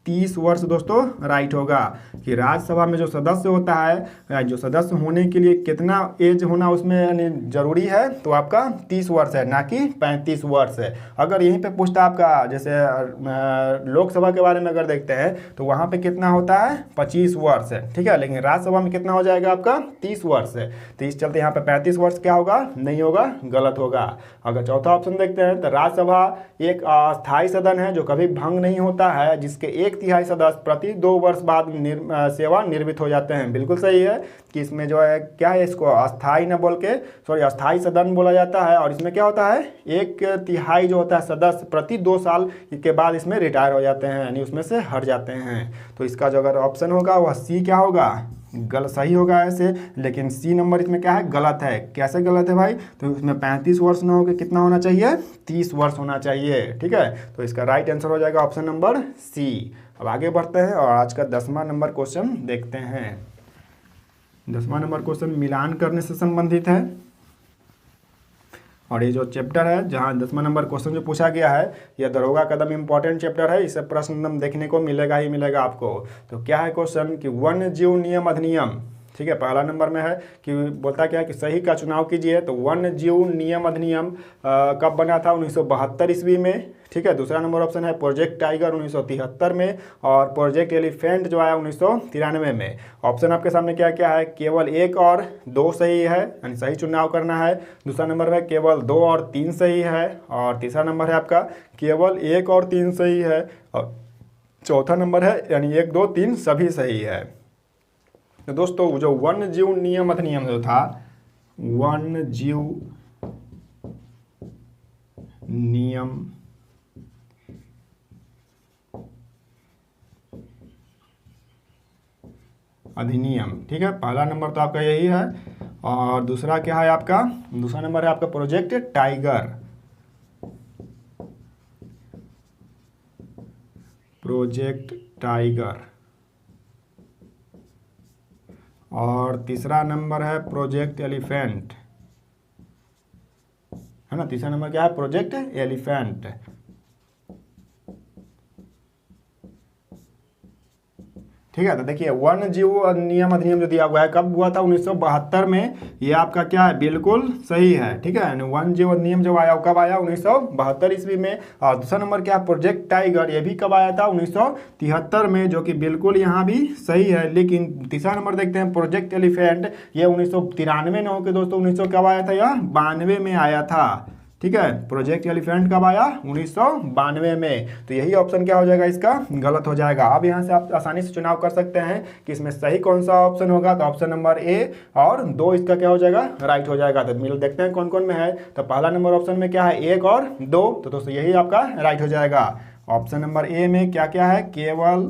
30 वर्ष दोस्तों राइट होगा। कि राज्यसभा में जो सदस्य होता है, जो सदस्य होने के लिए कितना एज होना उसमें यानी जरूरी है, तो आपका 30 वर्ष है, ना कि 35 वर्ष है। अगर यहीं पे पूछता आपका जैसे लोकसभा के बारे में अगर देखते हैं तो वहाँ पे कितना होता है? 25 वर्ष है। ठीक है, लेकिन राज्यसभा में कितना हो जाएगा आपका? 30 वर्ष है। तो इस चलते यहाँ पे 35 वर्ष क्या होगा? नहीं होगा, गलत होगा। अगर चौथा ऑप्शन देखते हैं तो राज्यसभा एक अस्थायी सदन है जो कभी भंग नहीं होता है, जिसके 1/3 सदस्य प्रति 2 वर्ष बाद सेवानिवृत्त हो जाते हैं। बिल्कुल सही है कि इसमें जो है क्या है, इसको अस्थायी न बोल के अस्थायी सदन बोला जाता है। और इसमें क्या होता है? 1/3 जो होता है सदस्य प्रति 2 साल के बाद इसमें रिटायर हो जाते हैं, यानी उसमें से हट जाते हैं। तो इसका जो अगर ऑप्शन होगा वह सी क्या होगा? गलत सही होगा ऐसे, लेकिन सी नंबर इसमें क्या है? गलत है। कैसे गलत है भाई? तो इसमें 35 वर्ष ना होकर कितना होना चाहिए? 30 वर्ष होना चाहिए। ठीक है, तो इसका राइट आंसर हो जाएगा ऑप्शन नंबर सी। अब आगे बढ़ते हैं और आज का 10वां नंबर क्वेश्चन देखते हैं। 10वां नंबर क्वेश्चन मिलान करने से संबंधित है और ये जो चैप्टर है जहाँ 10वां नंबर क्वेश्चन जो पूछा गया है, यह दरोगा कदम इंपॉर्टेंट चैप्टर है। इससे प्रश्न देखने को मिलेगा ही मिलेगा आपको। तो क्या है क्वेश्चन कि वन्य जीव नियम अधिनियम, ठीक है, पहला नंबर में है कि बोलता क्या है कि सही का चुनाव कीजिए। तो वन्य जीव नियम अधिनियम कब बना था? 1972 ईस्वी में। ठीक है, दूसरा नंबर ऑप्शन है प्रोजेक्ट टाइगर 1973 में और प्रोजेक्ट एलिफेंट जो आया 1993 में। ऑप्शन आपके सामने क्या क्या है? केवल 1 और 2 सही है, यानी सही चुनाव करना है। दूसरा नंबर है केवल 2 और 3 सही है और तीसरा नंबर है आपका केवल 1 और 3 सही है और चौथा नंबर है यानी 1, 2, 3 सभी सही है। तो दोस्तों जो वन्य जीव नियम अधिनियम जो था, वन्य जीव नियम अधिनियम, ठीक है, पहला नंबर तो आपका यही है। और दूसरा क्या है आपका? दूसरा नंबर है आपका प्रोजेक्ट टाइगर, प्रोजेक्ट टाइगर। और तीसरा नंबर है प्रोजेक्ट एलिफेंट, है ना। तीसरा नंबर क्या है? Project elephant. ठीक है। तो देखिए वन्य जीव नियम अधिनियम जो दिया हुआ है कब हुआ था, 1972 में। ये आपका क्या है, बिल्कुल सही है। ठीक है, वन्य जीव अधिनियम जब आया कब आया, 1972 ईस्वी में। और दूसरा नंबर क्या है, प्रोजेक्ट टाइगर, ये भी कब आया था, 1973 में, जो कि बिल्कुल यहाँ भी सही है। लेकिन तीसरा नंबर देखते हैं, प्रोजेक्ट एलिफेंट, ये 1993 में न होकर दोस्तों 1900 कब आया था, यह 92 में आया था। ठीक है, प्रोजेक्ट एलिफेंट कब आया, 1992 में। तो यही ऑप्शन क्या हो जाएगा, इसका गलत हो जाएगा। अब यहाँ से आप आसानी से चुनाव कर सकते हैं कि इसमें सही कौन सा ऑप्शन होगा। तो ऑप्शन नंबर ए और 2 इसका क्या हो जाएगा, राइट हो जाएगा। तो मिल देखते हैं कौन कौन में है। तो पहला नंबर ऑप्शन में क्या है, 1 और 2। तो दोस्तों यही आपका राइट हो जाएगा। ऑप्शन नंबर ए में क्या क्या है, केवल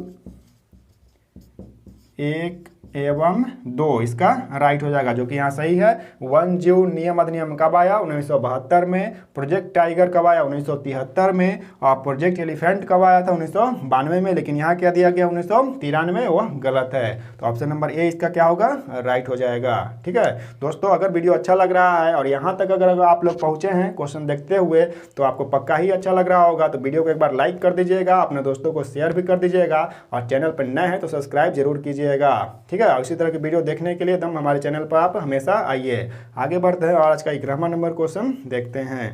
1 एवं 2 इसका राइट हो जाएगा, जो कि यहाँ सही है। वन्य जीव नियम अधिनियम कब आया, 1972 में। प्रोजेक्ट टाइगर कब आया, 1973 में। और प्रोजेक्ट एलिफेंट कब आया था, 1992 में। लेकिन यहाँ क्या दिया गया, 1993, वह गलत है। तो ऑप्शन नंबर ए इसका क्या होगा, राइट हो जाएगा। ठीक है दोस्तों, अगर वीडियो अच्छा लग रहा है और यहाँ तक अगर आप लोग पहुँचे हैं क्वेश्चन देखते हुए, तो आपको पक्का ही अच्छा लग रहा होगा। तो वीडियो को एक बार लाइक कर दीजिएगा, अपने दोस्तों को शेयर भी कर दीजिएगा, और चैनल पर नए हैं तो सब्सक्राइब जरूर कीजिएगा। ठीक है, इसी तरह की वीडियो देखने के लिए एकदम हमारे चैनल पर आप हमेशा आइए। आगे बढ़ते हैं और आज का 11वां नंबर क्वेश्चन देखते हैं।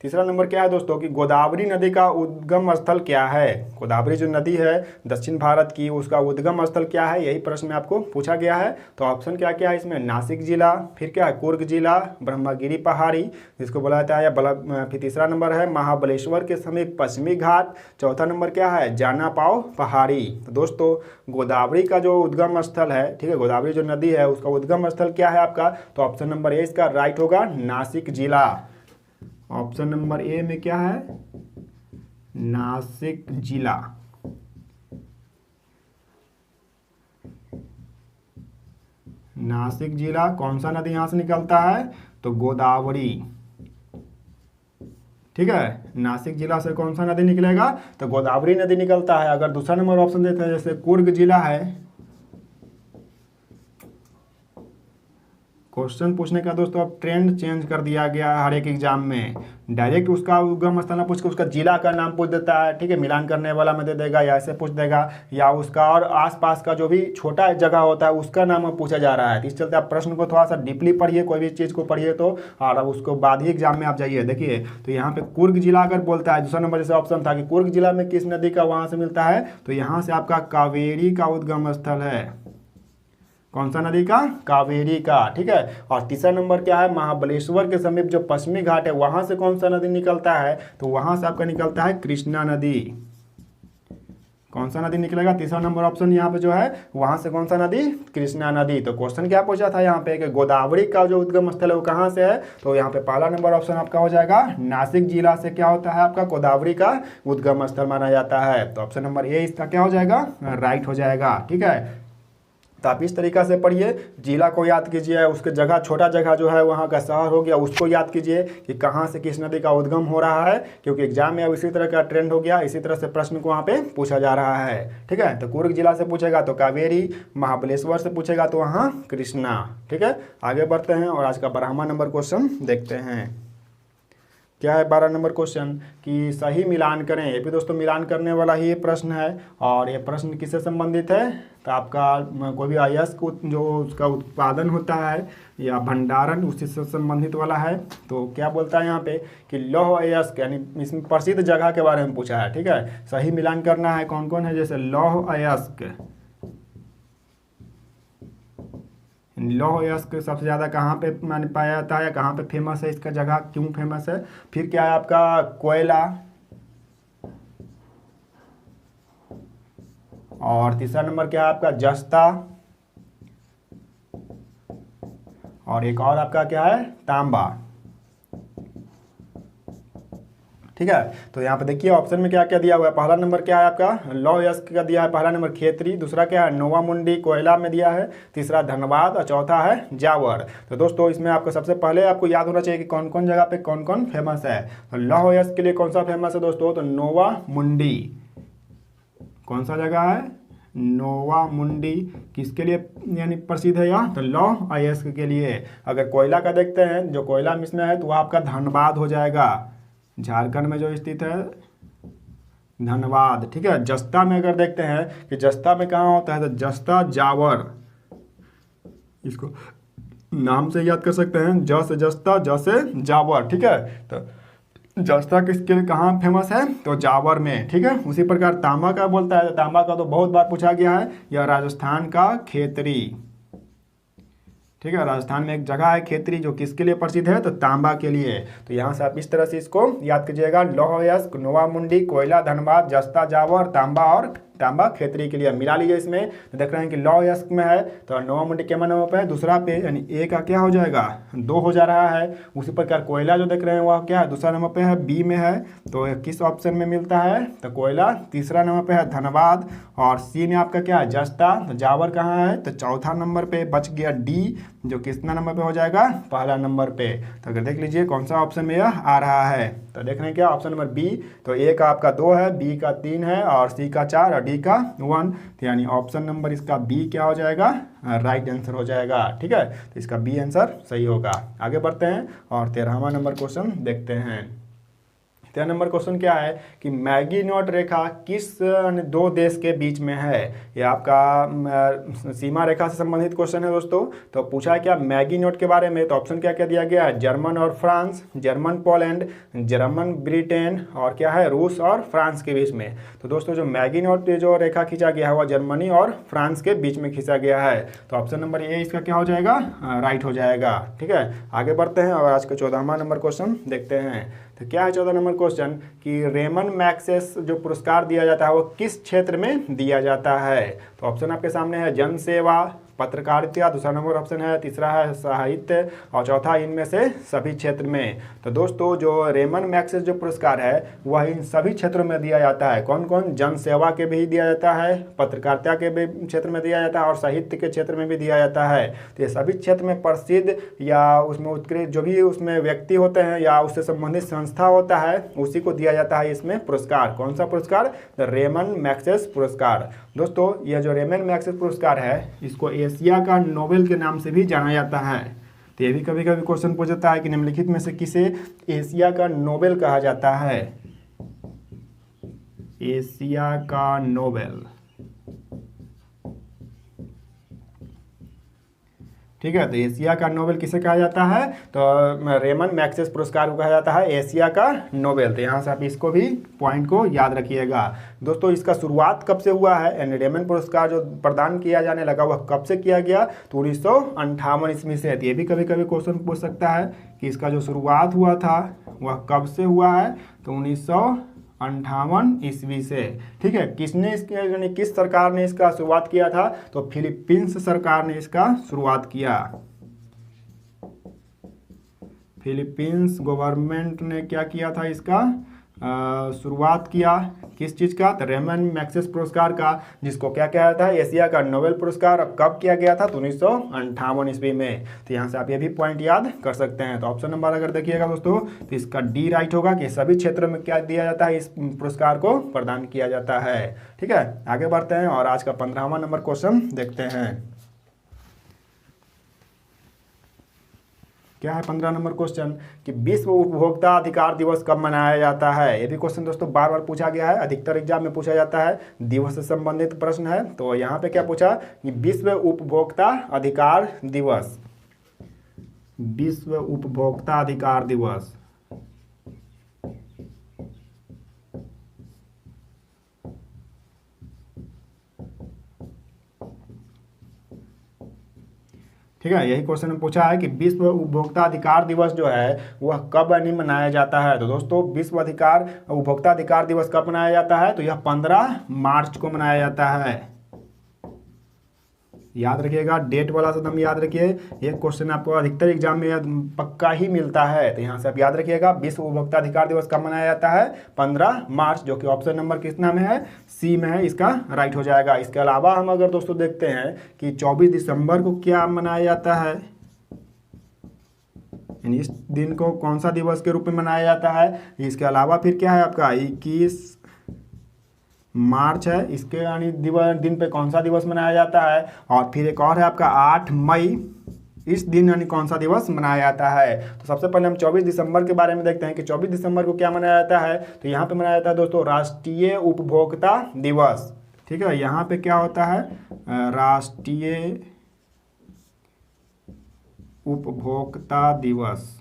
तीसरा नंबर क्या है दोस्तों कि गोदावरी नदी का उद्गम स्थल क्या है। गोदावरी जो नदी है दक्षिण भारत की, उसका उद्गम स्थल क्या है, यही प्रश्न में आपको पूछा गया है। तो ऑप्शन क्या क्या है इसमें, नासिक जिला, फिर क्या है कुर्ग जिला, ब्रह्मगिरी पहाड़ी जिसको बोला जाता है, फिर तीसरा नंबर है महाबलेश्वर के समीप पश्चिमी घाट, चौथा नंबर क्या है जाना पाओ पहाड़ी। तो दोस्तों गोदावरी का जो उद्गम स्थल है, ठीक है, गोदावरी जो नदी है उसका उद्गम स्थल क्या है आपका, तो ऑप्शन नंबर ए इसका राइट होगा, नासिक जिला। ऑप्शन नंबर ए में क्या है, नासिक जिला। नासिक जिला, कौन सा नदी यहां से निकलता है, तो गोदावरी। ठीक है, नासिक जिला से कौन सा नदी निकलेगा, तो गोदावरी नदी निकलता है। अगर दूसरा नंबर ऑप्शन देते हैं, जैसे कुर्ग जिला है, क्वेश्चन पूछने का दोस्तों अब ट्रेंड चेंज कर दिया गया है हर एक एग्जाम में। डायरेक्ट उसका उद्गम स्थल ना पूछ के उसका जिला का नाम पूछ देता है। ठीक है, मिलान करने वाला में दे देगा, या ऐसे पूछ देगा, या उसका और आसपास का जो भी छोटा जगह होता है उसका नाम पूछा जा रहा है। इस चलते आप प्रश्न को थोड़ा सा डीपली पढ़िए, कोई भी चीज़ को पढ़िए तो, और उसको बाद ही एग्जाम में आप जाइए। देखिए तो यहाँ पे कुर्ग जिला अगर बोलता है, दूसरा नंबर जैसे ऑप्शन था कि कुर्ग जिला में किस नदी का वहाँ से मिलता है, तो यहाँ से आपका कावेरी का उद्गम स्थल है। कौन सा नदी का, कावेरी का। ठीक है, और तीसरा नंबर क्या है, महाबलेश्वर के समीप जो पश्चिमी घाट है वहां से कौन सा नदी निकलता है, तो वहां से आपका निकलता है कृष्णा नदी। कौन सा नदी निकलेगा, तीसरा नंबर ऑप्शन यहाँ पे जो है, वहां से कौन सा नदी, कृष्णा नदी। तो क्वेश्चन क्या पूछा था यहाँ पे कि गोदावरी का जो उद्गम स्थल है वो कहाँ से है, तो यहाँ पे पहला नंबर ऑप्शन आपका हो जाएगा, नासिक जिला से क्या होता है आपका, गोदावरी का उद्गम स्थल माना जाता है। तो ऑप्शन नंबर ए इसका क्या हो जाएगा, राइट हो जाएगा। ठीक है, तो आप इस तरीका से पढ़िए, जिला को याद कीजिए, उसके जगह छोटा जगह जो है वहाँ का शहर हो गया उसको याद कीजिए कि कहाँ से किस नदी का उद्गम हो रहा है, क्योंकि एग्जाम में अब इसी तरह का ट्रेंड हो गया, इसी तरह से प्रश्न को वहाँ पे पूछा जा रहा है। ठीक है, तो कुर्ग जिला से पूछेगा तो कावेरी, महाबलेश्वर से पूछेगा तो वहाँ कृष्णा। ठीक है, आगे बढ़ते हैं और आज का 12वां नंबर क्वेश्चन देखते हैं। क्या है 12 नंबर क्वेश्चन कि सही मिलान करें। ये भी दोस्तों मिलान करने वाला ही ये प्रश्न है, और ये प्रश्न किससे संबंधित है, तो आपका कोई भी अयस्क जो उसका उत्पादन होता है या भंडारण उसी से संबंधित वाला है। तो क्या बोलता है यहाँ पे कि लौह अयस्क, यानी इसमें प्रसिद्ध जगह के बारे में पूछा है। ठीक है, सही मिलान करना है कौन कौन है, जैसे लौह अयस्क। लौह अयस्क सबसे ज़्यादा कहाँ पे मैंने पाया जाता है, या कहाँ पे फेमस है, इसका जगह क्यों फेमस है। फिर क्या है आपका कोयला, और तीसरा नंबर क्या है आपका जस्ता, और एक और आपका क्या है तांबा। ठीक है, तो यहाँ पे देखिए ऑप्शन में क्या क्या दिया हुआ है। पहला नंबर क्या है आपका लौह अयस्क का दिया है, पहला नंबर खेतरी, दूसरा क्या है नोवा मुंडी कोयला में दिया है, तीसरा धनबाद, और चौथा है जावर। तो दोस्तों इसमें आपको सबसे पहले आपको याद होना चाहिए कि कौन कौन जगह पे कौन कौन फेमस है। तो लौह अयस्क के लिए कौन सा फेमस है दोस्तों, तो नोवा मुंडी। कौन सा जगह है, नोवा मुंडी किसके लिए यानी प्रसिद्ध है यह, तो लौह अयस्क के लिए। अगर कोयला का देखते हैं, जो कोयला मिशन है तो वह आपका धनबाद हो जाएगा, झारखंड में जो स्थित है धनबाद। ठीक है, जस्ता में अगर देखते हैं कि जस्ता में कहाँ होता है, तो जस्ता जावर, इसको नाम से याद कर सकते हैं, ज से जस्ता, ज से जावर। ठीक है, तो जस्ता किसके लिए कहाँ फेमस है, तो जावर में। ठीक है, उसी प्रकार तांबा का बोलता है, तो तांबा का तो बहुत बार पूछा गया है, यह राजस्थान का खेतरी। ठीक है, राजस्थान में एक जगह है खेतरी जो किसके लिए प्रसिद्ध है, तो तांबा के लिए। तो यहाँ से आप इस तरह से इसको याद कीजिएगा, लौह अयस्क, नोवा मुंडी, कोयला, धनबाद, जस्ता जावर, तांबा और तांबा खेतरी के लिए मिला लीजिए। इसमें तो देख रहे हैं कि लौह अयस्क में है, तो नोवा मुंडी के नंबर पे है, दूसरा पे यानी ए का क्या हो जाएगा, 2 हो जा रहा है। उसी प्रकार कोयला जो देख रहे हैं वह क्या है, दूसरा नंबर पे है, बी में है, तो किस ऑप्शन में मिलता है, तो कोयला। तीसरा नंबर पे है धनबाद, और सी में आपका क्या है, जस्ता। तो जावर कहाँ है, तो चौथा नंबर पे बच गया डी, जो कितना नंबर पे हो जाएगा, पहला नंबर पे। तो अगर देख लीजिए कौन सा ऑप्शन में यह आ रहा है, तो देख रहे हैं क्या, ऑप्शन नंबर बी। तो ए का आपका 2 है, बी का 3 है, और सी का 4 और डी का 1। तो यानी ऑप्शन नंबर इसका बी क्या हो जाएगा, राइट आंसर हो जाएगा। ठीक है, तो इसका बी आंसर सही होगा। आगे बढ़ते हैं और 13वां नंबर क्वेश्चन देखते हैं। 13 नंबर क्वेश्चन क्या है कि मैगीनोट रेखा किस 2 देश के बीच में है। ये आपका सीमा रेखा से संबंधित क्वेश्चन है दोस्तों। तो पूछा है क्या मैगीनोट के बारे में, तो ऑप्शन क्या क्या दिया गया है, जर्मन और France, German Poland, German Britain, और क्या है, रूस और फ्रांस के बीच में। तो दोस्तों जो मैगीनोट जो रेखा खींचा गया है वह जर्मनी और फ्रांस के बीच में खींचा गया है। तो ऑप्शन नंबर ए इसका क्या हो जाएगा, राइट हो जाएगा। ठीक है, आगे बढ़ते हैं और आज का 14वां नंबर क्वेश्चन देखते हैं। तो क्या है 14 नंबर क्वेश्चन कि रेमन मैग्सेस जो पुरस्कार दिया जाता है वो किस क्षेत्र में दिया जाता है। तो ऑप्शन आपके सामने है, जन सेवा, पत्रकारिता, दूसरा नंबर ऑप्शन है, तीसरा है साहित्य, और चौथा इनमें से सभी क्षेत्र में। तो दोस्तों जो रेमन मैग्सेस जो पुरस्कार है वह इन सभी क्षेत्रों में दिया जाता है। कौन कौन, जन सेवा के भी दिया जाता है, पत्रकारिता के भी क्षेत्र में दिया जाता है, और साहित्य के क्षेत्र में भी दिया जाता है। तो ये सभी क्षेत्र में प्रसिद्ध या उसमें उत्कृष्ट जो भी उसमें व्यक्ति होते हैं या उससे संबंधित संस्था होता है उसी को दिया जाता है इसमें पुरस्कार। कौन सा पुरस्कार, रेमन मैग्सेस पुरस्कार। दोस्तों यह जो रेमन मैग्सेस पुरस्कार है इसको एशिया का नोबेल के नाम से भी जाना जाता है। तो ये भी कभी कभी क्वेश्चन पूछ जाता है कि निम्नलिखित में से किसे एशिया का नोबेल कहा जाता है। एशिया का नोबेल, ठीक है, तो एशिया का नोबेल किसे कहा जाता है, तो रेमन मैग्सेस पुरस्कार को कहा जाता है एशिया का नोबेल। तो यहाँ से आप इसको भी पॉइंट को याद रखिएगा। दोस्तों इसका शुरुआत कब से हुआ है, यानी रेमन पुरस्कार जो प्रदान किया जाने लगा वह कब से किया गया, तो 1958 ईस्वी से। ये भी कभी कभी क्वेश्चन पूछ सकता है कि इसका जो शुरुआत हुआ था वह कब से हुआ है, तो 1958 ईस्वी से। ठीक है, किसने इसके यानी किस सरकार ने इसका शुरुआत किया था, तो फिलीपींस सरकार ने इसका शुरुआत किया। फिलीपींस गवर्नमेंट ने क्या किया था, इसका शुरुआत किया। किस चीज़ का, तो रेमन मैग्सेस पुरस्कार का, जिसको क्या कहा था, एशिया का नोबेल पुरस्कार। कब किया गया था, तो 1958 ईस्वी में। तो यहाँ से आप ये भी पॉइंट याद कर सकते हैं। तो ऑप्शन नंबर अगर देखिएगा दोस्तों तो इसका डी राइट होगा कि सभी क्षेत्रों में क्या दिया जाता है, इस पुरस्कार को प्रदान किया जाता है। ठीक है, आगे बढ़ते हैं और आज का 15वां नंबर क्वेश्चन देखते हैं। क्या है 15 नंबर क्वेश्चन कि विश्व उपभोक्ता अधिकार दिवस कब मनाया जाता है। ये भी क्वेश्चन दोस्तों बार बार पूछा गया है, अधिकतर एग्जाम में पूछा जाता है, दिवस से संबंधित प्रश्न है। तो यहाँ पे क्या पूछा कि विश्व उपभोक्ता अधिकार दिवस, विश्व उपभोक्ता अधिकार दिवस। ठीक है, यही क्वेश्चन में पूछा है कि विश्व उपभोक्ता अधिकार दिवस जो है वह कब यानी मनाया जाता है। तो दोस्तों विश्व उपभोक्ता अधिकार दिवस कब मनाया जाता है, तो यह 15 मार्च को मनाया जाता है। याद रखिएगा, डेट वाला एकदम याद रखिए, ये क्वेश्चन आपको अधिकतर एग्जाम में पक्का ही मिलता है। तो यहाँ से आप याद रखिएगा, विश्व उपभोक्ता अधिकार दिवस कब मनाया जाता है, 15 मार्च, जो कि ऑप्शन नंबर कितना में है, सी में है, इसका राइट हो जाएगा। इसके अलावा हम अगर दोस्तों देखते हैं कि 24 दिसंबर को क्या मनाया जाता है, यानी इस दिन को कौन सा दिवस के रूप में मनाया जाता है। इसके अलावा फिर क्या है आपका 21 मार्च है, इसके यानी दिन पे कौन सा दिवस मनाया जाता है। और फिर एक और है आपका 8 मई, इस दिन यानी कौन सा दिवस मनाया जाता है। तो सबसे पहले हम 24 दिसंबर के बारे में देखते हैं कि 24 दिसंबर को क्या मनाया जाता है। तो यहाँ पे मनाया जाता है दोस्तों राष्ट्रीय उपभोक्ता दिवस। ठीक है, यहाँ पे क्या होता है, राष्ट्रीय उपभोक्ता दिवस।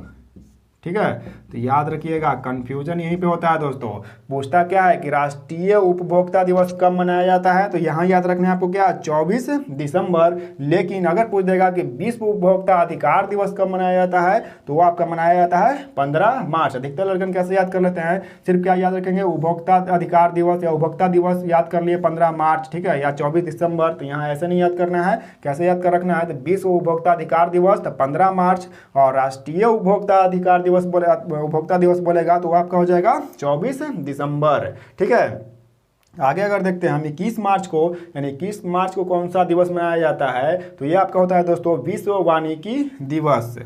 ठीक है, तो याद रखिएगा, कंफ्यूजन यहीं पे होता है दोस्तों। पूछता क्या है कि राष्ट्रीय उपभोक्ता दिवस कब मनाया जाता है, तो यहाँ याद रखना है आपको क्या, 24 दिसंबर। लेकिन अगर पूछ देगा कि विश्व उपभोक्ता अधिकार दिवस कब मनाया जाता है, तो वो आपका मनाया जाता है 15 मार्च। अधिकतर लड़कन कैसे याद कर लेते हैं, सिर्फ क्या याद रखेंगे, उपभोक्ता अधिकार दिवस या उपभोक्ता दिवस याद कर लिए 15 मार्च, ठीक है, या 24 दिसंबर। तो यहाँ ऐसे नहीं याद करना है, कैसे याद कर रखना है, तो विश्व उपभोक्ता अधिकार दिवस तो 15 मार्च, और राष्ट्रीय उपभोक्ता अधिकार दिवस बोले, उपभोक्ता दिवस बोलेगा तो आपका हो जाएगा 24 दिसंबर। ठीक है, आगे अगर देखते हैं हम 21 मार्च को, यानी 21 मार्च को कौन सा दिवस मनाया जाता है, तो ये आपका होता है दोस्तों विश्व वानिकी दिवस।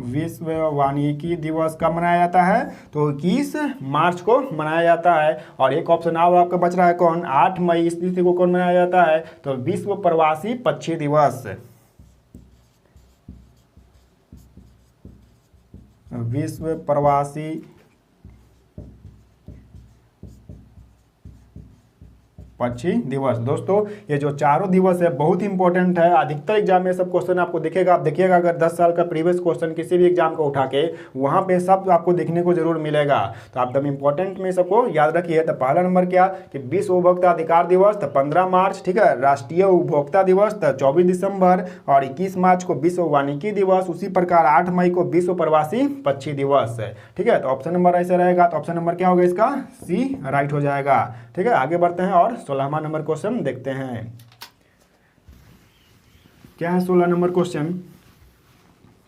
विश्व वानिकी दिवस कब मनाया जाता है, तो 21 मार्च को मनाया जाता है। और एक ऑप्शन और आपका बच रहा है कौन, 8 मई, इस तिथि को कौन मनाया जाता है, तो विश्व प्रवासी पक्षी दिवस। विश्व प्रवासी पक्षी दिवस। दोस्तों ये जो चारों दिवस है बहुत ही इंपॉर्टेंट है, अधिकतर एग्जाम में सब क्वेश्चन आपको दिखेगा। आप देखिएगा अगर 10 साल का प्रीवियस क्वेश्चन किसी भी एग्जाम को उठा के, वहाँ पे सब आपको देखने को जरूर मिलेगा। तो आप एकदम इंपॉर्टेंट में सबको याद रखिए। तो पहला नंबर क्या कि विश्व उपभोक्ता अधिकार दिवस तो 15 मार्च, ठीक है, राष्ट्रीय उपभोक्ता दिवस तो 24 दिसंबर, और 21 मार्च को विश्व वानिकी दिवस, उसी प्रकार 8 मई को विश्व प्रवासी पक्षी दिवस। ठीक है, तो ऑप्शन नंबर ऐसे रहेगा, तो ऑप्शन नंबर क्या होगा इसका, सी राइट हो जाएगा। ठीक है, आगे बढ़ते हैं और 16वां नंबर क्वेश्चन देखते हैं। क्या है 16 नंबर क्वेश्चन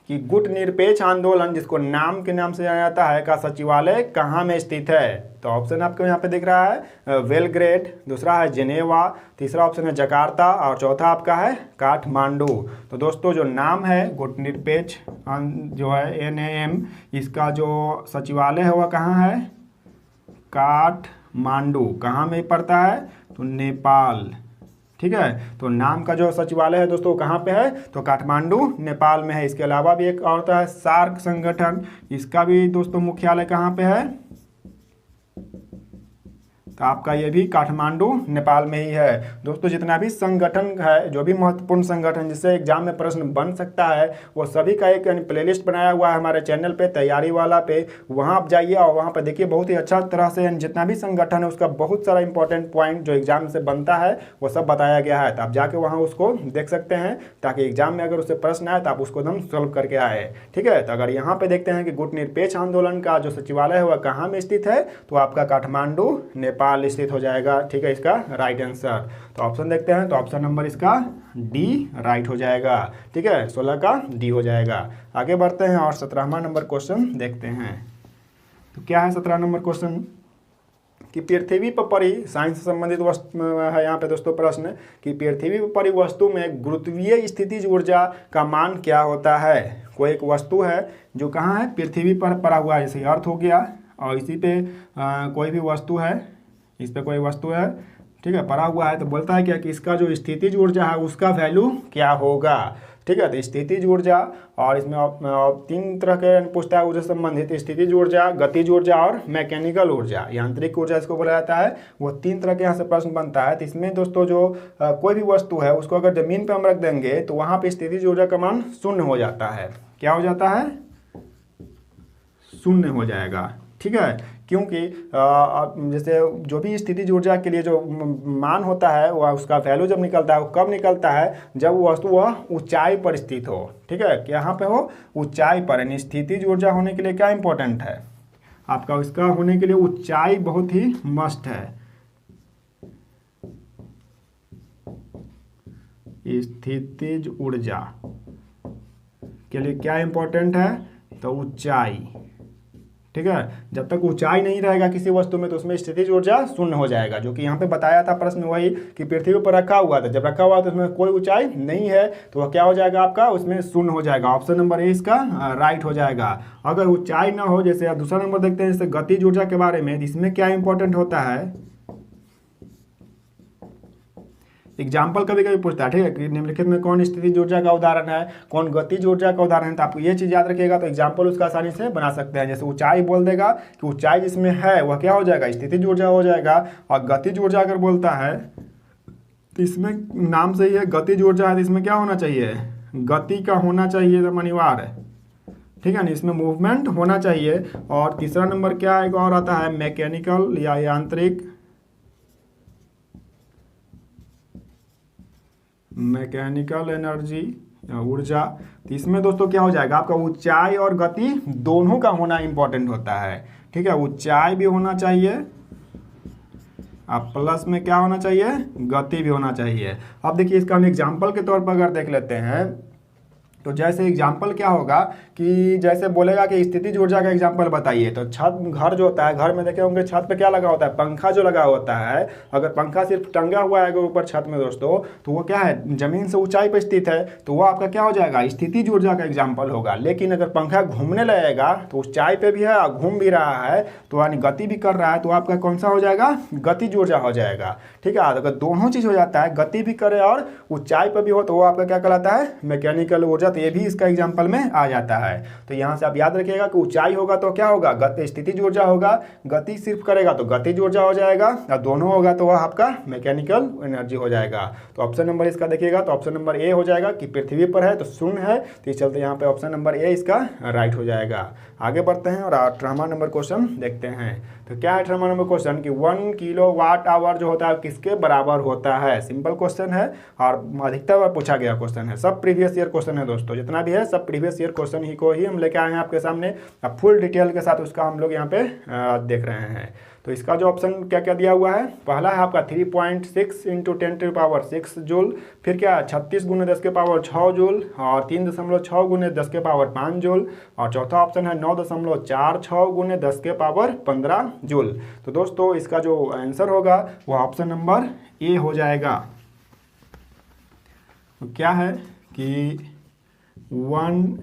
कि गुट निरपेक्ष आंदोलन, जिसको नाम के नाम से जाना जाता है, का सचिवालय कहाँ में स्थित है। तो ऑप्शन आपको यहाँ पे दिख रहा है बेलग्रेड, दूसरा है जेनेवा, तीसरा ऑप्शन है जकार्ता, और चौथा आपका है काठमांडू। तो दोस्तों जो नाम है गुट निरपेक्ष जो है NAM, इसका जो सचिवालय है वह कहाँ है, काठमांडू। कहाँ में पड़ता है, तो नेपाल। ठीक है, तो नाम का जो सचिवालय है दोस्तों कहाँ पे है, तो काठमांडू नेपाल में है। इसके अलावा भी एक और होता है सार्क संगठन, इसका भी दोस्तों मुख्यालय कहाँ पे है, तो आपका ये भी काठमांडू नेपाल में ही है। दोस्तों जितना भी संगठन है, जो भी महत्वपूर्ण संगठन जिससे एग्जाम में प्रश्न बन सकता है, वो सभी का एक प्लेलिस्ट बनाया हुआ है हमारे चैनल पे, तैयारी वाला पे। वहाँ आप जाइए और वहाँ पर देखिए बहुत ही अच्छा तरह से जितना भी संगठन है उसका बहुत सारा इंपॉर्टेंट पॉइंट जो एग्जाम से बनता है वो सब बताया गया है। तो आप जाके वहाँ उसको देख सकते हैं, ताकि एग्जाम में अगर उससे प्रश्न आए तो आप उसको एकदम सॉल्व करके आए। ठीक है, तो अगर यहाँ पे देखते हैं कि गुट निरपेक्ष आंदोलन का जो सचिवालय है वह कहाँ में स्थित है, तो आपका काठमांडू नेपाल स्थित हो जाएगा। ठीक है, इसका राइट आंसर। तो ऑप्शन देखते हैं, तो ऑप्शन नंबर इसका डी राइट हो जाएगा। ठीक है, 16 का डी हो जाएगा। आगे बढ़ते हैं और 17वां नंबर क्वेश्चन देखते हैं। तो क्या है 17 नंबर क्वेश्चन कि पृथ्वी पर पड़ी, साइंस से संबंधित वस्तु है यहाँ पे दोस्तों प्रश्न, कि पृथ्वी पर पड़ी वस्तु में गुरुत्वीय स्थितिज ऊर्जा का मान क्या होता है। कोई एक वस्तु है जो कहाँ है, पृथ्वी पर पड़ा हुआ है, जैसे अर्थ हो गया, और इसी पे कोई भी वस्तु है, इस पे कोई वस्तु है, ठीक है, पड़ा हुआ है, तो बोलता है क्या कि इसका जो स्थितिज ऊर्जा है उसका वैल्यू क्या होगा। ठीक है, तो स्थितिज ऊर्जा, और इसमें 3 तरह के पूछता है ऊर्जा संबंधित, स्थितिज ऊर्जा, गतिज ऊर्जा और मैकेनिकल ऊर्जा, यांत्रिक ऊर्जा इसको बोला जाता है। वो 3 तरह के यहाँ से प्रश्न बनता है। तो इसमें दोस्तों जो कोई भी वस्तु है उसको अगर जमीन पर हम रख देंगे तो वहाँ पे स्थितिज ऊर्जा का मान 0 हो जाता है। क्या हो जाता है, 0 हो जाएगा। ठीक है, क्योंकि जैसे जो भी स्थितिज ऊर्जा के लिए जो मान होता है वह उसका वैल्यू जब निकलता है वो कब निकलता है, जब वो वस्तु वह ऊंचाई पर स्थित हो। ठीक है, यहाँ पे हो ऊंचाई पर, यानी स्थितिज ऊर्जा होने के लिए क्या इंपॉर्टेंट है आपका, उसका होने के लिए ऊंचाई बहुत ही मस्ट है। स्थितिज ऊर्जा के लिए क्या इंपॉर्टेंट है, तो ऊंचाई। ठीक है। जब तक ऊंचाई नहीं रहेगा किसी वस्तु में तो उसमें स्थितिज ऊर्जा शून्य हो जाएगा, जो कि यहाँ पे बताया था प्रश्न वही कि पृथ्वी पर रखा हुआ था, जब रखा हुआ तो उसमें कोई ऊंचाई नहीं है तो वह क्या हो जाएगा आपका, उसमें शून्य हो जाएगा। ऑप्शन नंबर ए इसका राइट हो जाएगा। अगर ऊंचाई ना हो, जैसे दूसरा नंबर देखते हैं जैसे गतिज ऊर्जा के बारे में, इसमें क्या इंपॉर्टेंट होता है, एग्जाम्पल कभी कभी पूछता है, ठीक है, कि निम्नलिखित में कौन स्थितिज ऊर्जा का उदाहरण है, कौन गतिज ऊर्जा का उदाहरण है। तो आपको ये चीज़ याद रखिएगा तो एग्जाम्पल उसका आसानी से बना सकते हैं। जैसे ऊंचाई बोल देगा कि ऊंचाई जिसमें है वह क्या हो जाएगा, स्थितिज ऊर्जा हो जाएगा। और गतिज ऊर्जा अगर बोलता है तो इसमें नाम से ही है गतिज ऊर्जा है, तो इसमें क्या होना चाहिए, गति का होना चाहिए, तो अनिवार्य, ठीक है ना, इसमें मूवमेंट होना चाहिए। और तीसरा नंबर क्या एक और आता है, मैकेनिकल या यांत्रिक, मैकेनिकल एनर्जी या ऊर्जा। तो इसमें दोस्तों क्या हो जाएगा आपका, ऊंचाई और गति दोनों का होना इंपॉर्टेंट होता है, ठीक है। ऊंचाई भी होना चाहिए अब प्लस में क्या होना चाहिए, गति भी होना चाहिए। अब देखिए इसका हम एग्जाम्पल के तौर पर अगर देख लेते हैं तो जैसे एग्जाम्पल क्या होगा कि जैसे बोलेगा कि स्थितिज ऊर्जा का एग्जाम्पल बताइए, तो छत, घर जो होता है, घर में देखे होंगे छत पे क्या लगा होता है, पंखा जो लगा होता है। अगर पंखा सिर्फ टंगा हुआ है ऊपर छत में दोस्तों, तो वो क्या है, जमीन से ऊंचाई पर स्थित है, तो वो आपका क्या हो जाएगा, स्थितिज ऊर्जा का एग्जाम्पल होगा। लेकिन अगर पंखा घूमने लगेगा तो ऊंचाई पे भी है और घूम भी रहा है, तो यानी गति भी कर रहा है, तो आपका कौन सा हो जाएगा, गतिज ऊर्जा हो जाएगा, ठीक है। अगर दोनों चीज़ हो जाता है, गति भी करे और ऊंचाई पर भी हो, तो वो आपका क्या कहलाता है, मैकेनिकल ऊर्जा। तो ये भी इसका एग्जाम्पल में आ जाता है। तो यहाँ से आप याद रखिएगा कि ऊंचाई होगा तो क्या होगा, स्थितिज ऊर्जा होगा, गति सिर्फ करेगा तो गतिज ऊर्जा हो जाएगा, और दोनों होगा तो वह आपका मैकेनिकल एनर्जी हो जाएगा। तो ऑप्शन नंबर इसका देखिएगा तो ऑप्शन नंबर ए हो जाएगा कि पृथ्वी पर है तो शून्य है, तो इस चलते यहाँ पे ऑप्शन नंबर ए इसका राइट हो जाएगा। आगे बढ़ते हैं और 18वां नंबर क्वेश्चन देखते हैं। तो क्या है 18वां नंबर क्वेश्चन कि 1 किलोवाट आवर जो होता है किसके बराबर होता है। सिंपल क्वेश्चन है और अधिकतर बार पूछा गया क्वेश्चन है, सब प्रीवियस ईयर क्वेश्चन है दोस्तों, जितना भी है सब प्रीवियस ईयर क्वेश्चन ही को ही हम लेके आए हैं आपके सामने। अब फुल डिटेल के साथ उसका हम लोग यहाँ पे देख रहे हैं। तो इसका जो ऑप्शन क्या क्या दिया हुआ है, पहला है आपका 3.6 × 10⁻6 जूल, फिर क्या 36 × 10⁻6 जूल, और 3.6 × 10⁻5 जूल, और चौथा ऑप्शन है 9.46 × 10⁻15 जूल। तो दोस्तों इसका जो आंसर होगा वो ऑप्शन नंबर ए हो जाएगा। तो क्या है कि 1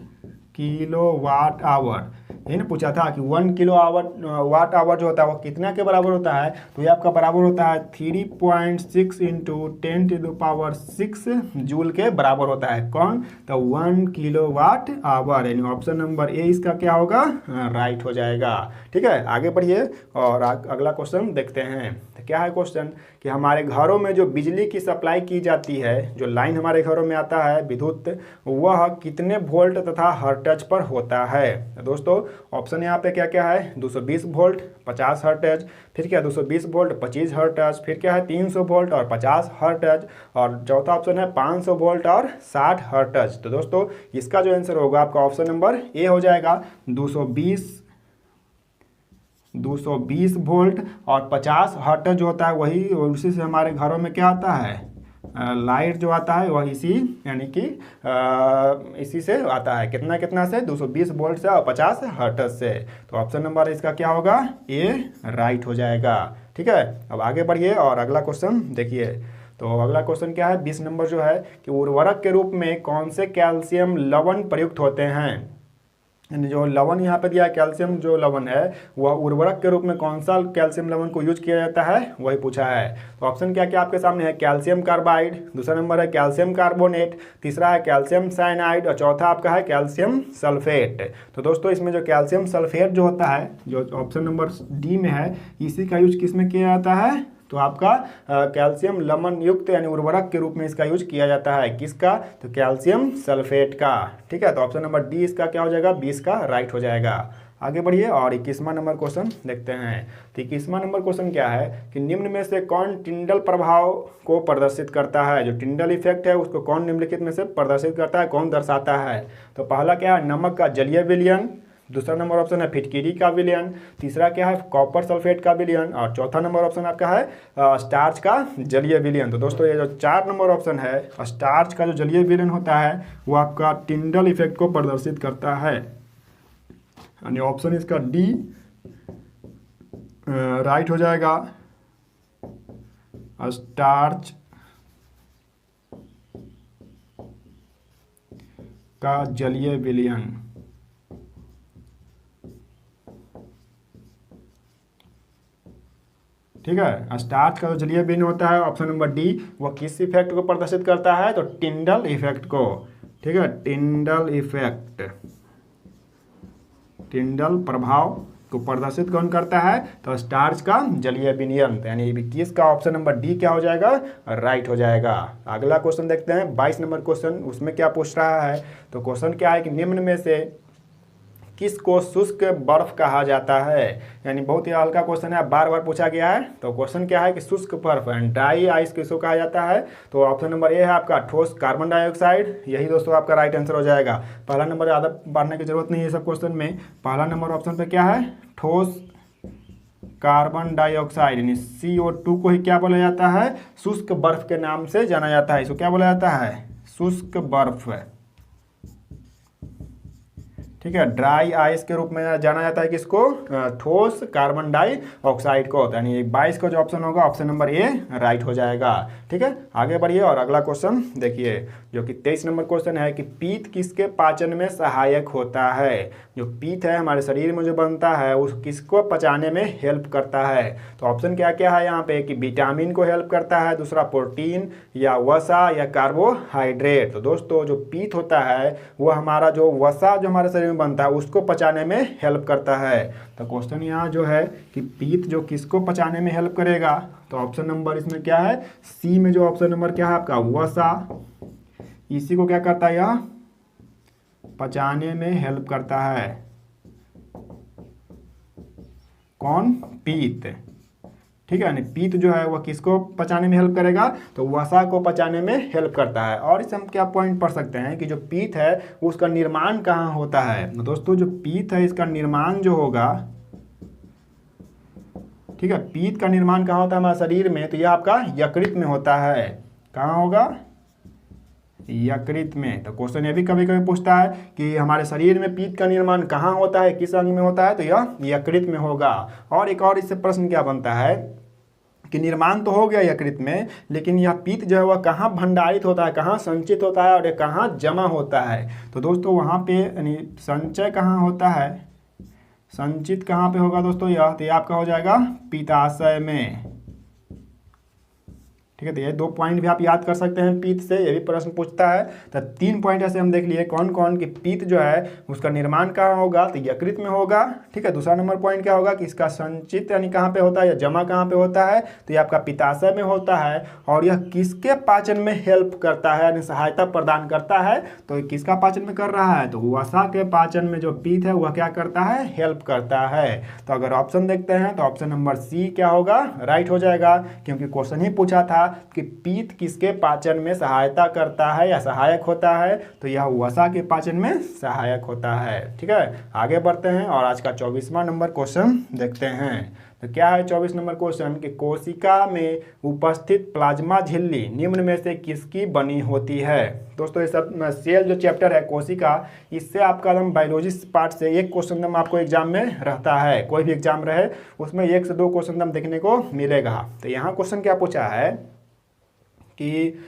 किलोवाट आवर, यही ना पूछा था कि 1 किलोवाट आवर जो होता है वो कितना के बराबर होता है, तो ये आपका बराबर होता है 3.6 × 10⁻6 जूल के बराबर होता है। कौन, तो 1 किलोवाट आवर, यानी ऑप्शन नंबर ए इसका क्या होगा, राइट हो जाएगा। ठीक है, आगे बढ़िए और अगला क्वेश्चन देखते हैं। तो क्या है क्वेश्चन कि हमारे घरों में जो बिजली की सप्लाई की जाती है, जो लाइन हमारे घरों में आता है विद्युत, वह कितने वोल्ट तथा हर्ट्ज पर होता है। तो दोस्तों ऑप्शन यहाँ पे क्या क्या है, 220 वोल्ट 50 हर्ट्ज, फिर क्या 220 वोल्ट 25 हर्ट्ज, फिर क्या है 300 वोल्ट और 50 हर्ट्ज, और चौथा ऑप्शन है 500 वोल्ट और 60 हर्ट्ज। तो दोस्तों इसका जो आंसर होगा आपका ऑप्शन नंबर ए हो जाएगा, 220 वोल्ट और 50 हर्ट्ज जो होता है वही, उसी से हमारे घरों में क्या आता है, लाइट जो आता है वह इसी, यानी कि इसी से आता है। कितना कितना से, 220 वोल्ट से और 50 हर्ट्ज से। तो ऑप्शन नंबर इसका क्या होगा, ए राइट हो जाएगा। ठीक है, अब आगे बढ़िए और अगला क्वेश्चन देखिए। तो अगला क्वेश्चन क्या है, 20 नंबर जो है कि उर्वरक के रूप में कौन से कैल्शियम लवण प्रयुक्त होते हैं। जो लवण यहाँ पे दिया है, कैल्शियम जो लवण है वह उर्वरक के रूप में कौन सा कैल्शियम लवण को यूज किया जाता है, वही पूछा है। तो ऑप्शन क्या क्या आपके सामने है, कैल्शियम कार्बाइड, दूसरा नंबर है कैल्शियम कार्बोनेट, तीसरा है कैल्शियम साइनाइड, और चौथा आपका है कैल्शियम सल्फेट। तो दोस्तों इसमें जो कैल्शियम सल्फेट जो होता है, जो ऑप्शन नंबर डी में है, इसी का यूज किस में किया जाता है, तो आपका कैल्शियम लवण युक्त यानी उर्वरक के रूप में इसका यूज किया जाता है। किसका, तो कैल्शियम सल्फेट का। ठीक है, तो ऑप्शन नंबर डी इसका क्या हो जाएगा, 20 का राइट हो जाएगा। आगे बढ़िए और 21वां नंबर क्वेश्चन देखते हैं। तो 21वां नंबर क्वेश्चन क्या है कि निम्न में से कौन टिंडल प्रभाव को प्रदर्शित करता है। जो टिंडल इफेक्ट है उसको कौन निम्नलिखित में से प्रदर्शित करता है, कौन दर्शाता है। तो पहला क्या है, नमक का जलीय विलयन, दूसरा नंबर ऑप्शन है फिटकिरी का विलयन, तीसरा क्या है कॉपर सल्फेट का विलयन, और चौथा नंबर ऑप्शन आपका है स्टार्च का जलीय विलयन। तो दोस्तों ये जो 4 नंबर ऑप्शन है, स्टार्च का जो जलीय विलयन होता है वो आपका टिंडल इफेक्ट को प्रदर्शित करता है, यानी ऑप्शन इसका डी राइट हो जाएगा स्टार्च का जलीय विलयन। ठीक है, स्टार्च का जो जलीय विलयन होता है ऑप्शन नंबर डी, वो किस इफेक्ट को प्रदर्शित करता है? तो टिंडल इफेक्ट को। ठीक है, टिंडल इफेक्ट, टिंडल प्रभाव को प्रदर्शित कौन करता है? तो स्टार्च का जलीय विलयन। यानी 21 का ऑप्शन नंबर डी क्या हो जाएगा? राइट हो जाएगा। अगला क्वेश्चन देखते हैं 22 नंबर क्वेश्चन। उसमें क्या पूछ रहा है? तो क्वेश्चन क्या है कि निम्न में से किसको शुष्क बर्फ कहा जाता है? यानी बहुत ही हल्का क्वेश्चन है, बार बार पूछा गया है। तो क्वेश्चन क्या है कि शुष्क बर्फ एंड ड्राई आइस किसको कहा जाता है? तो ऑप्शन नंबर ए है आपका ठोस कार्बन डाइऑक्साइड। यही दोस्तों आपका राइट आंसर हो जाएगा। पहला नंबर ज़्यादा पढ़ने की जरूरत नहीं है सब क्वेश्चन में। पहला नंबर ऑप्शन पे क्या है? ठोस कार्बन डाइऑक्साइड यानी CO2 को ही क्या बोला जाता है? शुष्क बर्फ के नाम से जाना जाता है। इसको क्या बोला जाता है? शुष्क बर्फ। ठीक है, ड्राई आइस के रूप में जाना जाता है किसको? ठोस कार्बन डाइऑक्साइड को। यानी 22 का जो ऑप्शन होगा ऑप्शन नंबर ए राइट हो जाएगा। ठीक है, आगे बढ़िए और अगला क्वेश्चन देखिए जो कि 23 नंबर क्वेश्चन है कि पीत किसके पाचन में सहायक होता है? जो पीत है हमारे शरीर में जो बनता है उस किसको पचाने में हेल्प करता है? तो ऑप्शन क्या क्या है यहाँ पे कि विटामिन को हेल्प करता है, दूसरा प्रोटीन या वसा या कार्बोहाइड्रेट। तो दोस्तों जो पीत होता है वो हमारा जो वसा जो हमारे शरीर में बनता है उसको पचाने में हेल्प करता है। तो क्वेश्चन यहाँ जो है कि पीत जो किसको पचाने में हेल्प करेगा? तो ऑप्शन नंबर इसमें क्या है? सी में जो ऑप्शन नंबर क्या है आपका? वसा। इसी को क्या करता है? यह पचाने में हेल्प करता है। कौन? पीत। ठीक है, यानी पीत जो है वह किसको पचाने में हेल्प करेगा? तो वसा को पचाने में हेल्प करता है। और इससे हम क्या पॉइंट पढ़ सकते हैं कि जो पीत है उसका निर्माण कहाँ होता है? तो दोस्तों जो पीत है इसका निर्माण जो होगा, ठीक है, पीत का निर्माण कहाँ होता है हमारे शरीर में? तो यह आपका यकृत में होता है। कहाँ होगा? यकृत में। तो क्वेश्चन ये भी कभी कभी पूछता है कि हमारे शरीर में पीत का निर्माण कहाँ होता है, किस अंग में होता है? तो यह यकृत में होगा। और एक और इससे प्रश्न क्या बनता है कि निर्माण तो हो गया यकृत में, लेकिन यह पीत जो है वह कहाँ भंडारित होता है, कहाँ संचित होता है और ये कहाँ जमा होता है? तो दोस्तों वहाँ पे यानी संचय कहाँ होता है, संचित कहाँ पे होगा दोस्तों? यह तो ये आपका हो जाएगा पित्ताशय में। ठीक है, तो ये 2 पॉइंट भी आप याद कर सकते हैं पीत से, ये भी प्रश्न पूछता है। तो 3 पॉइंट ऐसे हम देख लिए कौन कौन कि पीत जो है उसका निर्माण कहाँ होगा? तो यकृत में होगा। ठीक है, दूसरा नंबर पॉइंट क्या होगा कि इसका संचित यानी कहाँ पे होता है या जमा कहाँ पे होता है? तो ये आपका पित्ताशय में होता है। और यह किसके पाचन में हेल्प करता है यानी सहायता प्रदान करता है? तो किसका पाचन में कर रहा है? तो वसा के पाचन में जो पीत है वह क्या करता है? हेल्प करता है। तो अगर ऑप्शन देखते हैं तो ऑप्शन नंबर सी क्या होगा? राइट हो जाएगा, क्योंकि क्वेश्चन ही पूछा था कि पीत किसके पाचन में सहायता करता है या सहायक होता है? तो यह वसा के पाचन में सहायक होता है। ठीक है, आगे बढ़ते हैं और आज का 24वां नंबर क्वेश्चन देखते हैं। तो क्या है 24 नंबर क्वेश्चन कि कोशिका में उपस्थित प्लाज्मा झिल्ली निम्न में से किसकी बनी होती है? दोस्तों ये सब सेल जो चैप्टर है कोशिका, इससे आपका एकदम बायोलॉजी पार्ट से एक क्वेश्चन एकदम आपको एग्जाम में रहता है। कोई भी एग्जाम रहे उसमें 1 से 2 क्वेश्चन एकदम देखने को मिलेगा। तो यहाँ क्वेश्चन क्या पूछा है कि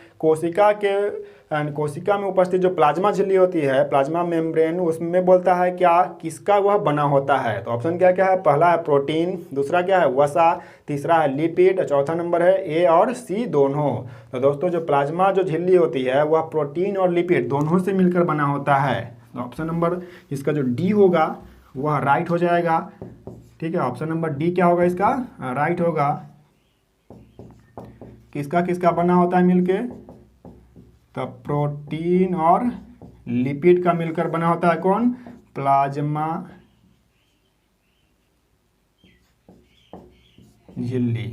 कोशिका में उपस्थित जो प्लाज्मा झिल्ली होती है, प्लाज्मा मेम्ब्रेन, उसमें बोलता है क्या किसका वह बना होता है? तो ऑप्शन क्या क्या है? पहला है प्रोटीन, दूसरा क्या है? वसा, तीसरा है लिपिड, चौथा नंबर है ए और सी दोनों। तो दोस्तों जो प्लाज्मा जो झिल्ली होती है वह प्रोटीन और लिपिड दोनों से मिलकर बना होता है। तो ऑप्शन नंबर इसका जो डी होगा वह राइट हो जाएगा। ठीक है, ऑप्शन नंबर डी क्या होगा इसका? राइट होगा। किसका किसका बना होता है मिलके? तो प्रोटीन और लिपिड का मिलकर बना होता है कौन? प्लाज्मा झिल्ली।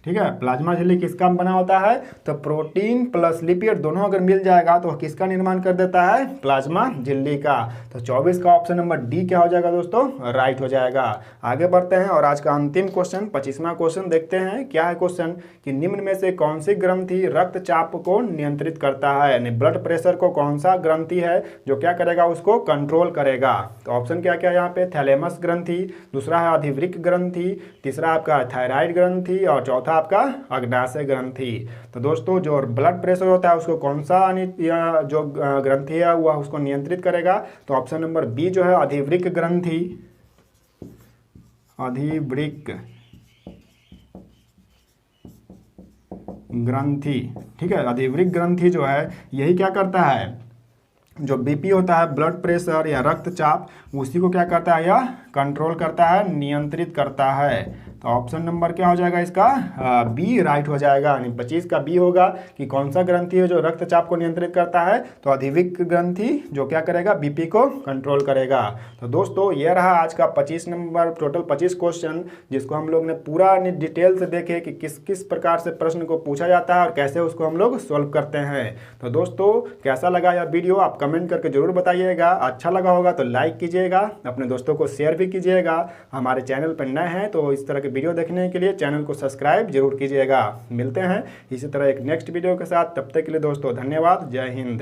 ठीक है, प्लाज्मा झिल्ली किसका बना होता है, तो प्रोटीन प्लस लिपिड दोनों अगर मिल जाएगा तो किसका निर्माण कर देता है, प्लाज्मा झिल्ली का। तो 24 का ऑप्शन नंबर डी क्या हो जाएगा दोस्तों, राइट हो जाएगा। आगे बढ़ते हैं और आज का अंतिम क्वेश्चन 25वां क्वेश्चन देखते हैं। क्या है क्वेश्चन कि निम्न में से कौन सी ग्रंथि रक्तचाप को नियंत्रित करता है, यानी ब्लड प्रेशर को कौन सा ग्रंथि है जो क्या करेगा, उसको कंट्रोल करेगा। तो ऑप्शन क्या क्या है यहाँ पे, थैलेमस ग्रंथि, दूसरा है अधिवृक्क ग्रंथि, तीसरा आपका थायराइड ग्रंथि और चौथा आपका अग्नाशय ग्रंथि। तो दोस्तों जो ब्लड प्रेशर होता है उसको कौन सा जो ग्रंथि है वह उसको नियंत्रित करेगा, तो ऑप्शन नंबर बी जो है अधिवृक्क ग्रंथि, अधिवृक्क ग्रंथि, ठीक है। अधिवृक्क ग्रंथि जो है यही क्या करता है, जो बीपी होता है, ब्लड प्रेशर या रक्तचाप, उसी को क्या करता है, यह कंट्रोल करता है, नियंत्रित करता है। तो ऑप्शन नंबर क्या हो जाएगा इसका, बी राइट हो जाएगा। यानी 25 का बी होगा कि कौन सा ग्रंथि है जो रक्तचाप को नियंत्रित करता है, तो अधिवृक्क ग्रंथि जो क्या करेगा, बीपी को कंट्रोल करेगा। तो दोस्तों ये रहा आज का 25 नंबर, टोटल 25 क्वेश्चन, जिसको हम लोग ने पूरा डिटेल से देखे कि किस किस प्रकार से प्रश्न को पूछा जाता है और कैसे उसको हम लोग सॉल्व करते हैं। तो दोस्तों कैसा लगा यह वीडियो आप कमेंट करके जरूर बताइएगा। अच्छा लगा होगा तो लाइक कीजिएगा, अपने दोस्तों को शेयर भी कीजिएगा। हमारे चैनल पर नए हैं तो इस तरह के वीडियो देखने के लिए चैनल को सब्सक्राइब जरूर कीजिएगा। मिलते हैं इसी तरह एक नेक्स्ट वीडियो के साथ, तब तक के लिए दोस्तों धन्यवाद, जय हिंद।